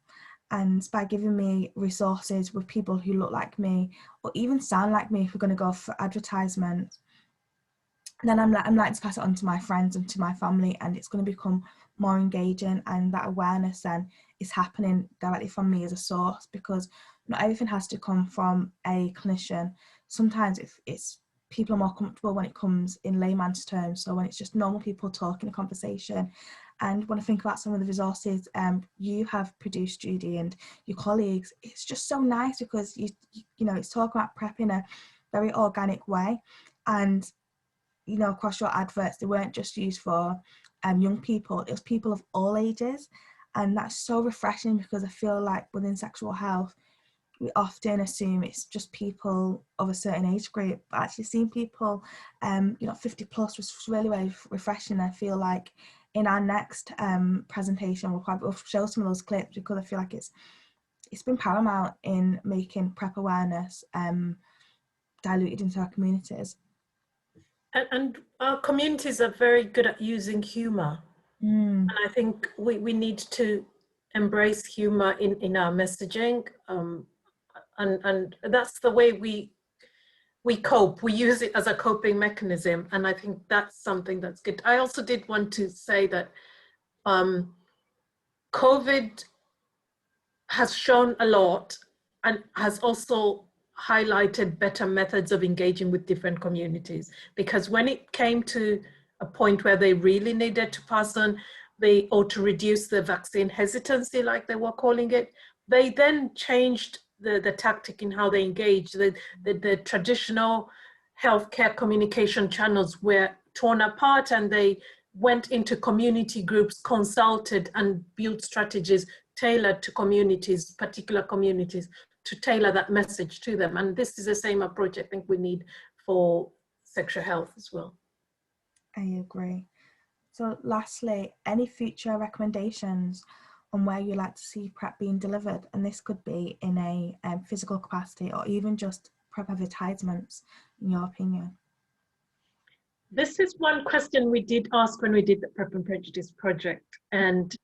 And by giving me resources with people who look like me or even sound like me, if we're going to go for advertisement, then I'm likely to pass it on to my friends and to my family, and it's going to become more engaging, and that awareness then is happening directly from me as a source, because not everything has to come from a clinician. Sometimes it's people are more comfortable when it comes in layman's terms, so when it's just normal people talking a conversation. And when I think about some of the resources you have produced, Judy, and your colleagues, it's just so nice, because you know, it's talking about PrEP in a very organic way. And you know, across your adverts, they weren't just used for young people, it was people of all ages. And that's so refreshing, because I feel like within sexual health, we often assume it's just people of a certain age group, but actually seeing people, you know, 50 plus was really, really refreshing. I feel like in our next presentation, we'll show some of those clips, because I feel like it's been paramount in making PrEP awareness diluted into our communities. And our communities are very good at using humor. And I think we need to embrace humor in our messaging. And that's the way we cope. We use it as a coping mechanism. And I think that's something that's good. I also did want to say that COVID has shown a lot and has also highlighted better methods of engaging with different communities, because when it came to a point where they really needed to pass on or to reduce the vaccine hesitancy, like they were calling it, they then changed the tactic in how they engaged. The traditional healthcare communication channels were torn apart, and they went into community groups, consulted, and built strategies tailored to communities, particular communities, to tailor that message to them. And this is the same approach I think we need for sexual health as well. I agree. So lastly, any future recommendations on where you like to see PrEP being delivered? And this could be in a physical capacity, or even just PrEP advertisements, in your opinion. This is one question we did ask when we did the PrEP and Prejudice project, and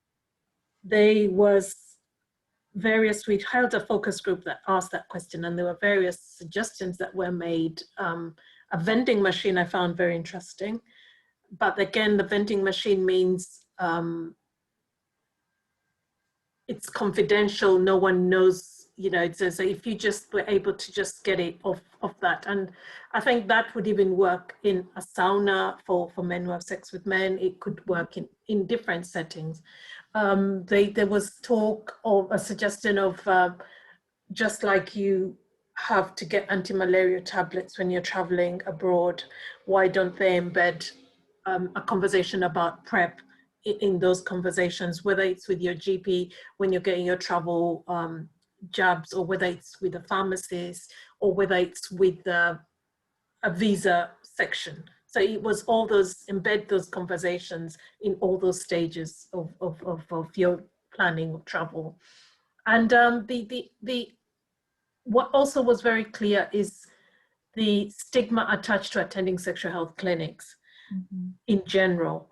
we held a focus group that asked that question, and there were various suggestions that were made. A vending machine I found very interesting, but again, the vending machine means it's confidential, no one knows, you know, so if you just were able to just get it off that. And I think that would even work in a sauna for men who have sex with men. It could work in different settings. There was talk of a suggestion of just like you have to get anti-malaria tablets when you're traveling abroad, why don't they embed a conversation about PrEP in those conversations, whether it's with your GP when you're getting your travel jabs, or whether it's with a pharmacist, or whether it's with a visa section. So it was all those, embed those conversations in all those stages of your planning of travel. And what also was very clear is the stigma attached to attending sexual health clinics in general.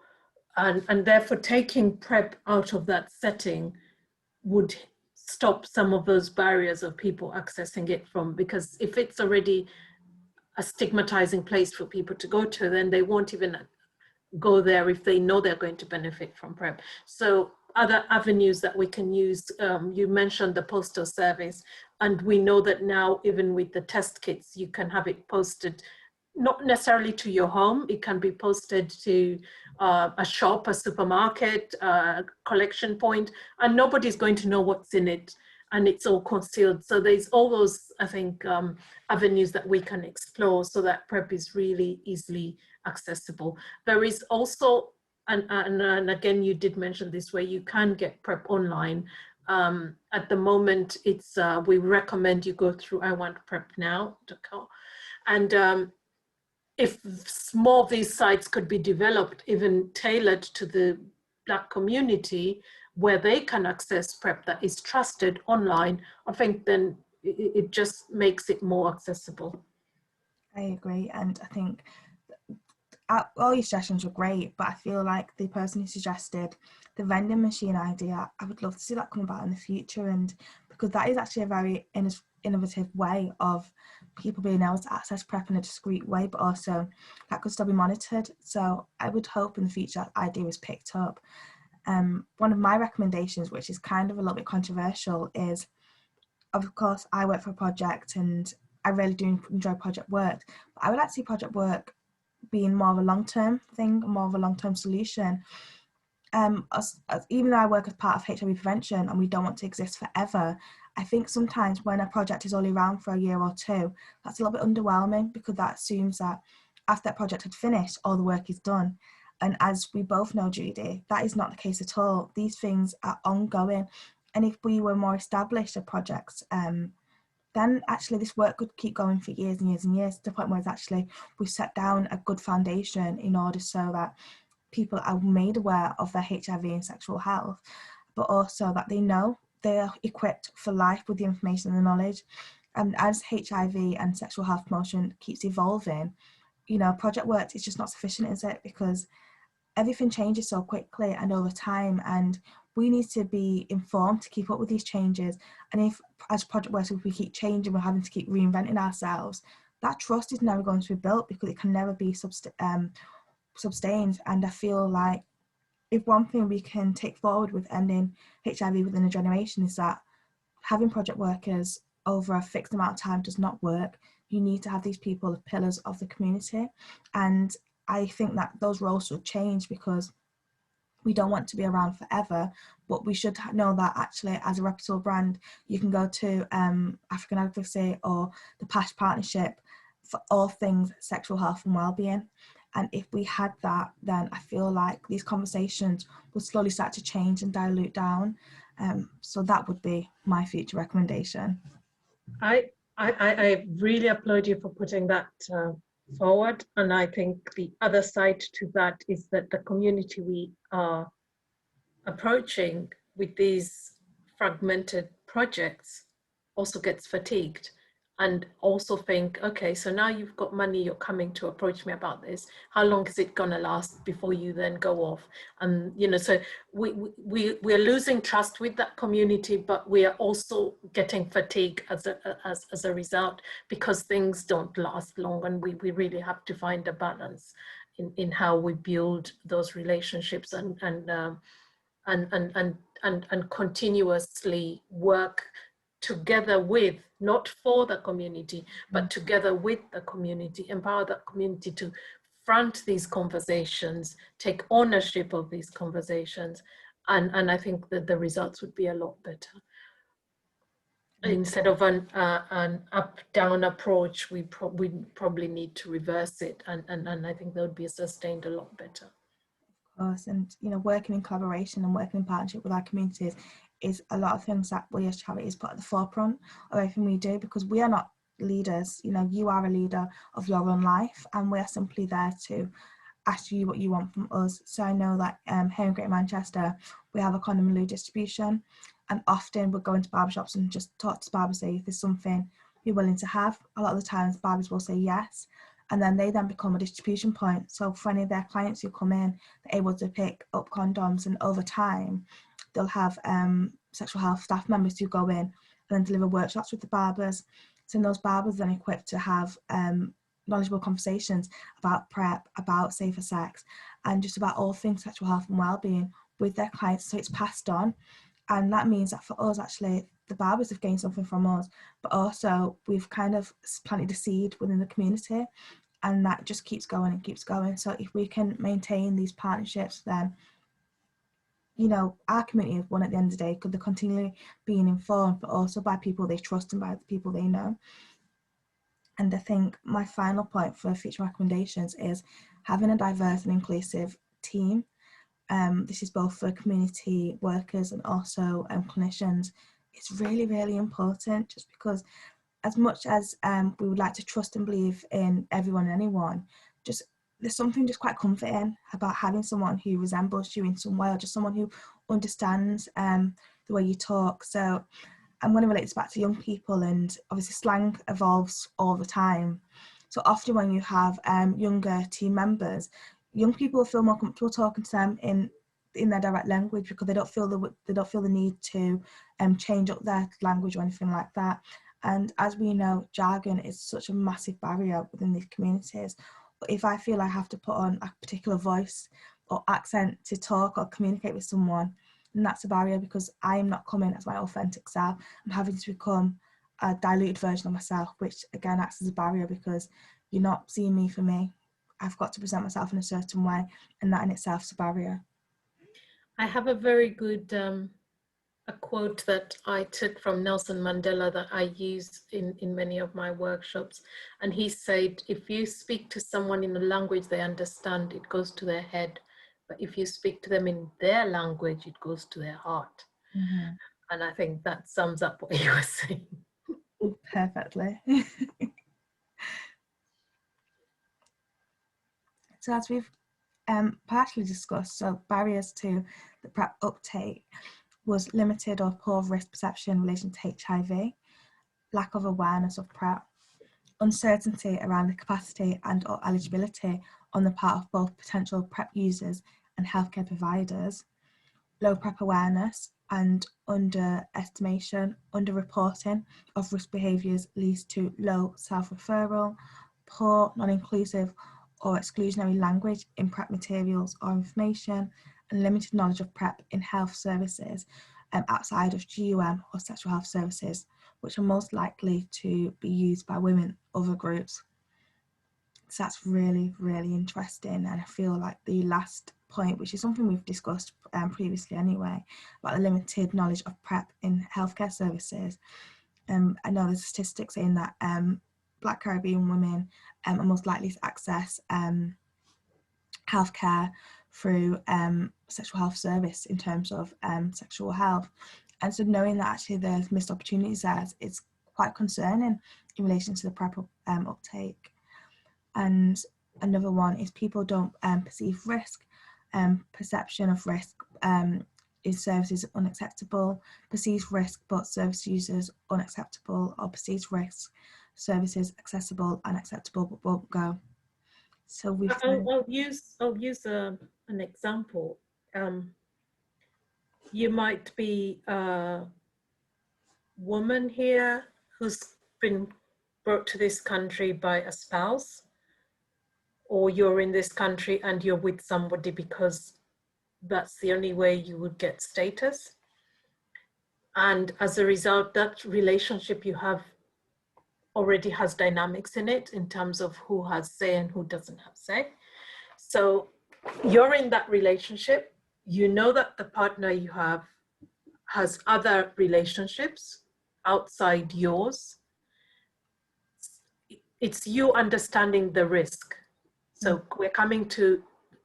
And therefore taking PrEP out of that setting would stop some of those barriers of people accessing it from, because if it's already a stigmatizing place for people to go to, then they won't even go there if they know they're going to benefit from PrEP. So other avenues that we can use, you mentioned the postal service, and we know that now even with the test kits, you can have it posted, not necessarily to your home, it can be posted to a shop, a supermarket, a collection point, and nobody's going to know what's in it, and it's all concealed. So there's all those, I think, avenues that we can explore so that PrEP is really easily accessible. There is also, and again, you did mention this, where you can get PrEP online. At the moment, it's we recommend you go through iwantprepnow.com, and if more of these sites could be developed, even tailored to the Black community, where they can access PrEP that is trusted online, I think then it just makes it more accessible. I agree, and I think all your suggestions were great, but I feel like the person who suggested the vending machine idea, I would love to see that come about in the future, and because that is actually a very innovative way of people being able to access PrEP in a discreet way, but also that could still be monitored. So I would hope in the future that idea was picked up. One of my recommendations, which is kind of a little bit controversial, is, of course, I work for a project and I really do enjoy project work, but I would like to see project work being more of a long-term thing, more of a long-term solution. Even though I work as part of HIV prevention and we don't want to exist forever, I think sometimes when a project is only around for a year or two, that's a little bit underwhelming, because that assumes that after that project had finished, all the work is done. And as we both know, Judy, that is not the case at all. These things are ongoing. And if we were more established at projects, then actually this work could keep going for years and years and years, to the point where it's actually we've set down a good foundation in order so that people are made aware of their HIV and sexual health, but also that they know they're equipped for life with the information and the knowledge. And as HIV and sexual health promotion keeps evolving, project work is just not sufficient, is it? Because everything changes so quickly and over time, and we need to be informed to keep up with these changes. And if, as project workers, we keep changing, we're having to keep reinventing ourselves, that trust is never going to be built, because it can never be sustained. And I feel like if one thing we can take forward with ending HIV within a generation is that having project workers over a fixed amount of time does not work. You need to have these people as pillars of the community. And I think that those roles should change, because we don't want to be around forever, but we should know that actually as a reputable brand, you can go to African Advocacy or the PASH Partnership for all things sexual health and wellbeing. And if we had that, then I feel like these conversations would slowly start to change and dilute down. So that would be my future recommendation. I really applaud you for putting that forward. And I think the other side to that is that the community we are approaching with these fragmented projects also gets fatigued, and also think, okay, so now you've got money, you're coming to approach me about this. How long is it gonna last before you then go off? And so we're losing trust with that community, but we are also getting fatigue as a result, because things don't last long, and we really have to find a balance in how we build those relationships and continuously work together with, not for the community, but together with the community, empower the community to front these conversations, take ownership of these conversations. And I think that the results would be a lot better. Instead of an up-down approach, we probably need to reverse it. And I think that would be sustained a lot better. Of course, and working in collaboration and working in partnership with our communities is a lot of things that we as charities put at the forefront of everything we do, because we are not leaders. You are a leader of your own life, and we are simply there to ask you what you want from us. So I know that here in Greater Manchester, we have a condom and loo distribution, and often we'll go into barbershops and just talk to barbers, say if there's something you're willing to have. A lot of the times barbers will say yes, and then they then become a distribution point. So for any of their clients who come in, they're able to pick up condoms, and over time they'll have sexual health staff members who go in and then deliver workshops with the barbers. So those barbers then equipped to have knowledgeable conversations about PrEP, about safer sex, and just about all things sexual health and wellbeing with their clients. So it's passed on, and that means that for us, actually, the barbers have gained something from us, but also we've kind of planted a seed within the community, and that just keeps going and keeps going. So if we can maintain these partnerships, then our community is one at the end of the day, because they're continually being informed, but also by people they trust and by the people they know. And I think my final point for future recommendations is having a diverse and inclusive team, this is both for community workers and also clinicians, it's really, really important, just because as much as we would like to trust and believe in everyone and anyone, just there's something just quite comforting about having someone who resembles you in some way, or just someone who understands the way you talk. So I'm going to relate this back to young people, and obviously slang evolves all the time. So often when you have younger team members, young people feel more comfortable talking to them in their direct language, because they don't feel the need to change up their language or anything like that. And as we know, jargon is such a massive barrier within these communities. But if I feel I have to put on a particular voice or accent to talk or communicate with someone, then that's a barrier, because I'm not coming as my authentic self. I'm having to become a diluted version of myself, which again acts as a barrier, because you're not seeing me for me. I've got to present myself in a certain way, and that in itself is a barrier. I have a very good a quote that I took from Nelson Mandela that I use in many of my workshops. And he said, if you speak to someone in a language they understand, it goes to their head. But if you speak to them in their language, it goes to their heart. Mm-hmm. And I think that sums up what you were saying. Perfectly. So as we've partially discussed, so barriers to the PrEP uptake was limited or poor risk perception in relation to HIV, lack of awareness of PrEP, uncertainty around the capacity and or eligibility on the part of both potential PrEP users and healthcare providers, low PrEP awareness and underestimation, underreporting of risk behaviours leads to low self-referral, poor, non-inclusive or exclusionary language in PrEP materials or information, and limited knowledge of PrEP in health services outside of GUM or sexual health services, which are most likely to be used by women, other groups. So that's really, really interesting. And I feel like the last point, which is something we've discussed previously anyway, about the limited knowledge of PrEP in healthcare services. I know there's statistics saying that Black Caribbean women are most likely to access healthcare through sexual health service in terms of sexual health. And so knowing that actually there's missed opportunities there is quite concerning in relation to the PrEP uptake. And another one is people don't perceive risk. Perception of risk is services unacceptable, perceived risk but service users unacceptable, or perceived risk, services accessible and acceptable but won't go. So we I'll use an example. You might be a woman here who's been brought to this country by a spouse, or you're in this country and you're with somebody because that's the only way you would get status. And as a result, that relationship you have already has dynamics in it in terms of who has say and who doesn't have say. So you're in that relationship, you know that the partner you have has other relationships outside yours. It's you understanding the risk. So we're coming to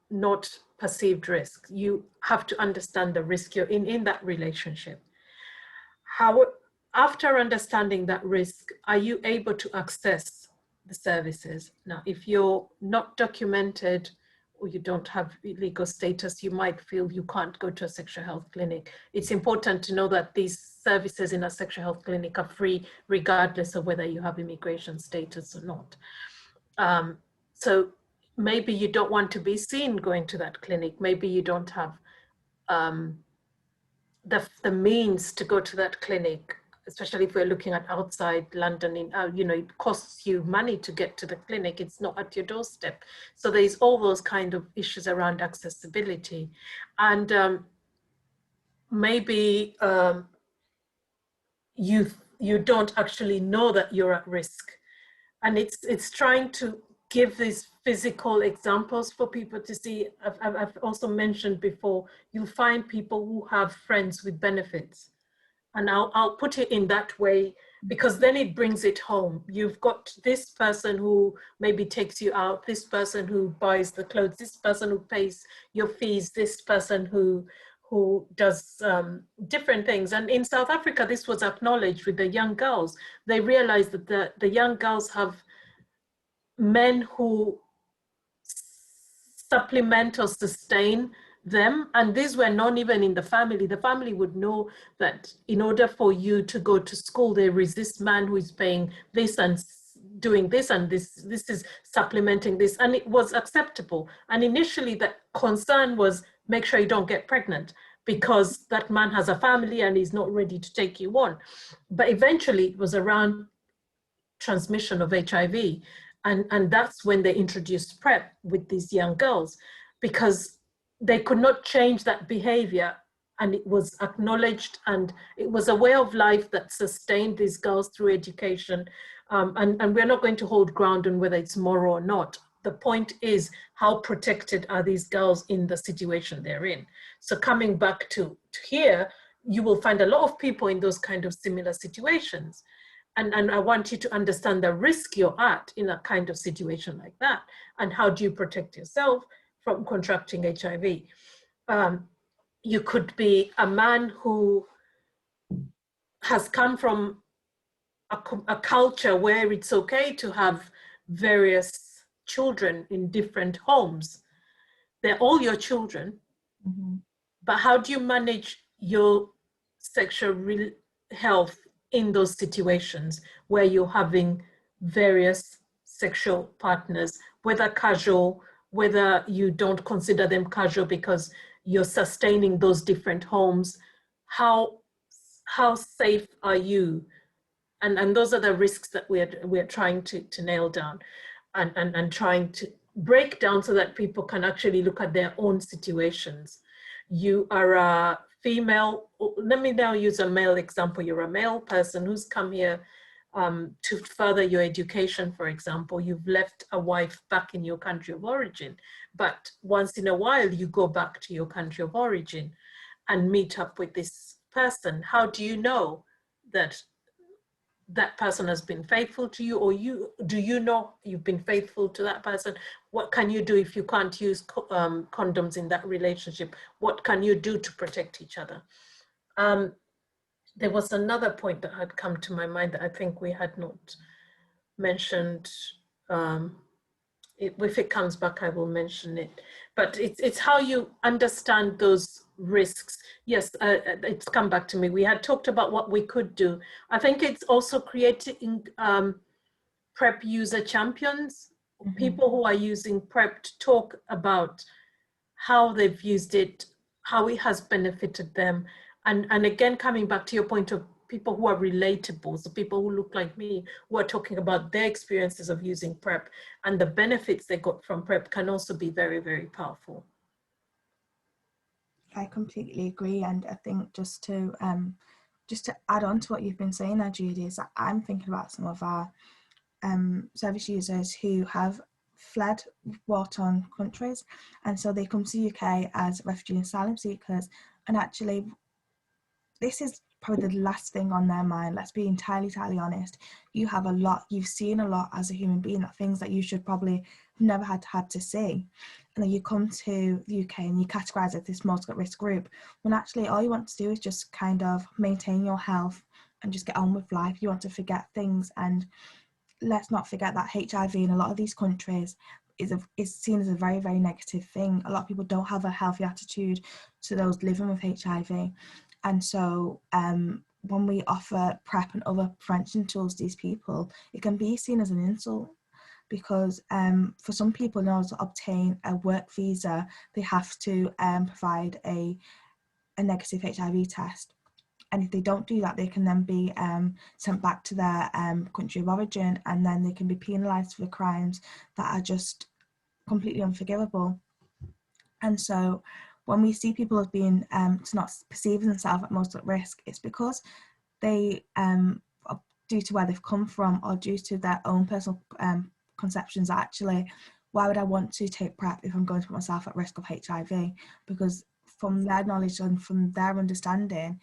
not perceived risk. You have to understand the risk you're in that relationship. How, after understanding that risk, are you able to access the services? Now, if you're not documented or you don't have legal status, you might feel you can't go to a sexual health clinic. It's important to know that these services in a sexual health clinic are free, regardless of whether you have immigration status or not. So maybe you don't want to be seen going to that clinic. Maybe you don't have the means to go to that clinic, especially if we're looking at outside London. It costs you money to get to the clinic. It's not at your doorstep. So there's all those kind of issues around accessibility. And maybe you don't actually know that you're at risk. And it's trying to give these physical examples for people to see. I've also mentioned before, you'll find people who have friends with benefits. And I'll put it in that way. because then it brings it home. You've got this person who maybe takes you out, this person who buys the clothes, this person who pays your fees, this person who does different things. And in South Africa, this was acknowledged with the young girls. They realized that the young girls have men who supplement or sustain them, and these were not even in the family. The family would know that in order for you to go to school, there is this man who is paying this and doing this, and this is supplementing this, and it was acceptable. And initially the concern was, make sure you don't get pregnant, because that man has a family and he's not ready to take you on. But eventually it was around transmission of HIV. And that's when they introduced PrEP with these young girls, because they could not change that behavior, and it was acknowledged, and it was a way of life that sustained these girls through education. And we're not going to hold ground on whether it's moral or not. The point is, how protected are these girls in the situation they're in? So coming back to here, you will find a lot of people in those kind of similar situations. And I want you to understand the risk you're at in a kind of situation like that, and how do you protect yourself from contracting HIV. You could be a man who has come from a culture where it's okay to have various children in different homes. They're all your children, but how do you manage your sexual health in those situations where you're having various sexual partners, whether casual, whether you don't consider them casual because you're sustaining those different homes? How safe are you? And those are the risks that we're trying to nail down and trying to break down so that people can actually look at their own situations. You are a female, let me now use a male example. You're a male person who's come here to further your education, for example. You've left a wife back in your country of origin, but once in a while you go back to your country of origin and meet up with this person. How do you know that that person has been faithful to you, or do you know you've been faithful to that person? What can you do if you can't use condoms in that relationship? What can you do to protect each other? There was another point that had come to my mind that I think we had not mentioned. If it comes back, I will mention it. But it's how you understand those risks. Yes, it's come back to me. We had talked about what we could do. I think it's also creating PrEP user champions, people who are using PrEP to talk about how they've used it, how it has benefited them. And again, coming back to your point of people who are relatable, so people who look like me, who are talking about their experiences of using PrEP and the benefits they got from PrEP, can also be very, very powerful. I completely agree, and I think just to add on to what you've been saying there, Judy, is that I'm thinking about some of our service users who have fled war-torn countries, and so they come to the UK as refugee and asylum seekers, and actually this is probably the last thing on their mind. Let's be entirely honest. You have a lot, you've seen a lot as a human being, that things that you should probably have never had to see. And then you come to the UK and you categorise as this most at risk group, when actually all you want to do is just kind of maintain your health and just get on with life. You want to forget things, and let's not forget that HIV in a lot of these countries is seen as a very, very negative thing. A lot of people don't have a healthy attitude to those living with HIV. And so when we offer PrEP and other prevention tools to these people, it can be seen as an insult, because for some people, in order to obtain a work visa, they have to provide a negative HIV test. And if they don't do that, they can then be sent back to their country of origin, and then they can be penalised for crimes that are just completely unforgivable. And so when we see people as being to not perceive themselves at most at risk, it's because they, due to where they've come from or due to their own personal conceptions, actually, why would I want to take PrEP if I'm going to put myself at risk of HIV? Because from their knowledge and from their understanding,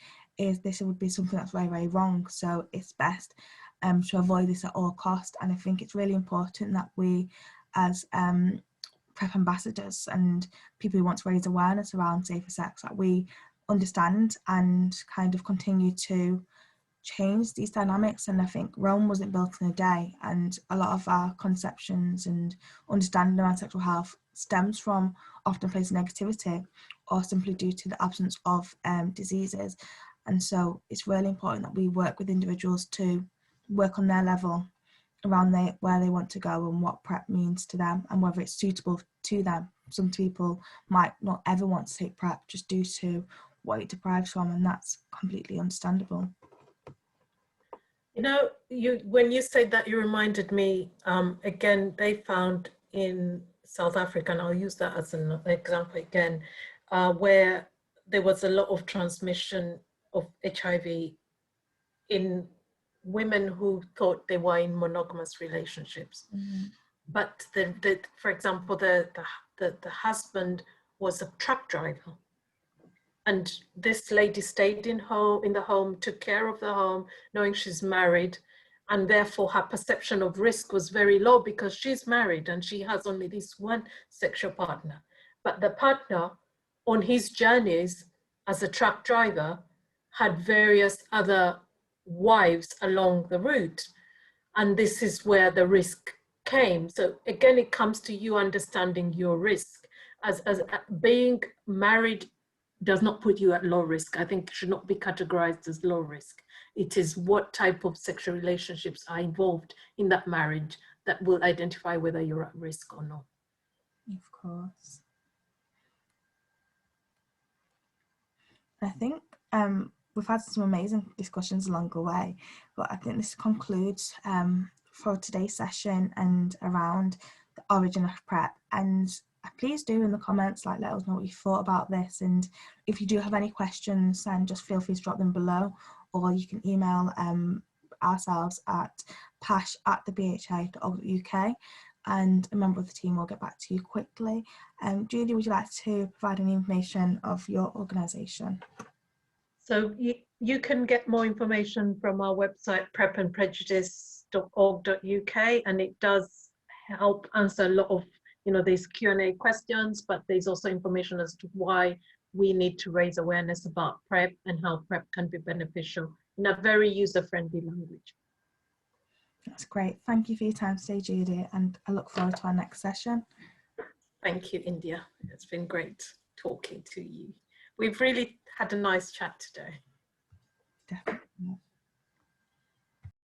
this would be something that's very, very wrong. So it's best to avoid this at all cost. And I think it's really important that we, as PrEP ambassadors and people who want to raise awareness around safer sex, that we understand and kind of continue to change these dynamics. And I think Rome wasn't built in a day, and a lot of our conceptions and understanding around sexual health stems from often placed negativity or simply due to the absence of diseases. And so it's really important that we work with individuals to work on their level around where they want to go and what PrEP means to them and whether it's suitable to them. Some people might not ever want to take PrEP just due to what it deprives from, and that's completely understandable. You know, when you said that, you reminded me, again, they found in South Africa, and I'll use that as an example again, where there was a lot of transmission of HIV in women who thought they were in monogamous relationships. Mm-hmm. But for example, the husband was a truck driver. And this lady stayed in the home, took care of the home, knowing she's married, and therefore her perception of risk was very low because she's married and she has only this one sexual partner. But the partner, on his journeys as a truck driver, had various other wives along the route. And this is where the risk came. So again, it comes to you understanding your risk. As being married does not put you at low risk. I think it should not be categorized as low risk. It is what type of sexual relationships are involved in that marriage that will identify whether you're at risk or not. Of course. I think we've had some amazing discussions along the way, but I think this concludes for today's session and around the origin of PrEP. And please do in the comments let us know what you thought about this, and if you do have any questions, then just feel free to drop them below, or you can email ourselves at pash@thebha.org.uk, and a member of the team will get back to you quickly. Julie, would you like to provide any information of your organisation? So you can get more information from our website, prepandprejudice.org.uk, and it does help answer a lot of these Q&A questions, but there's also information as to why we need to raise awareness about PrEP and how PrEP can be beneficial in a very user-friendly language. That's great. Thank you for your time today, Judy, and I look forward to our next session. Thank you, India. It's been great talking to you. We've really had a nice chat today. Definitely.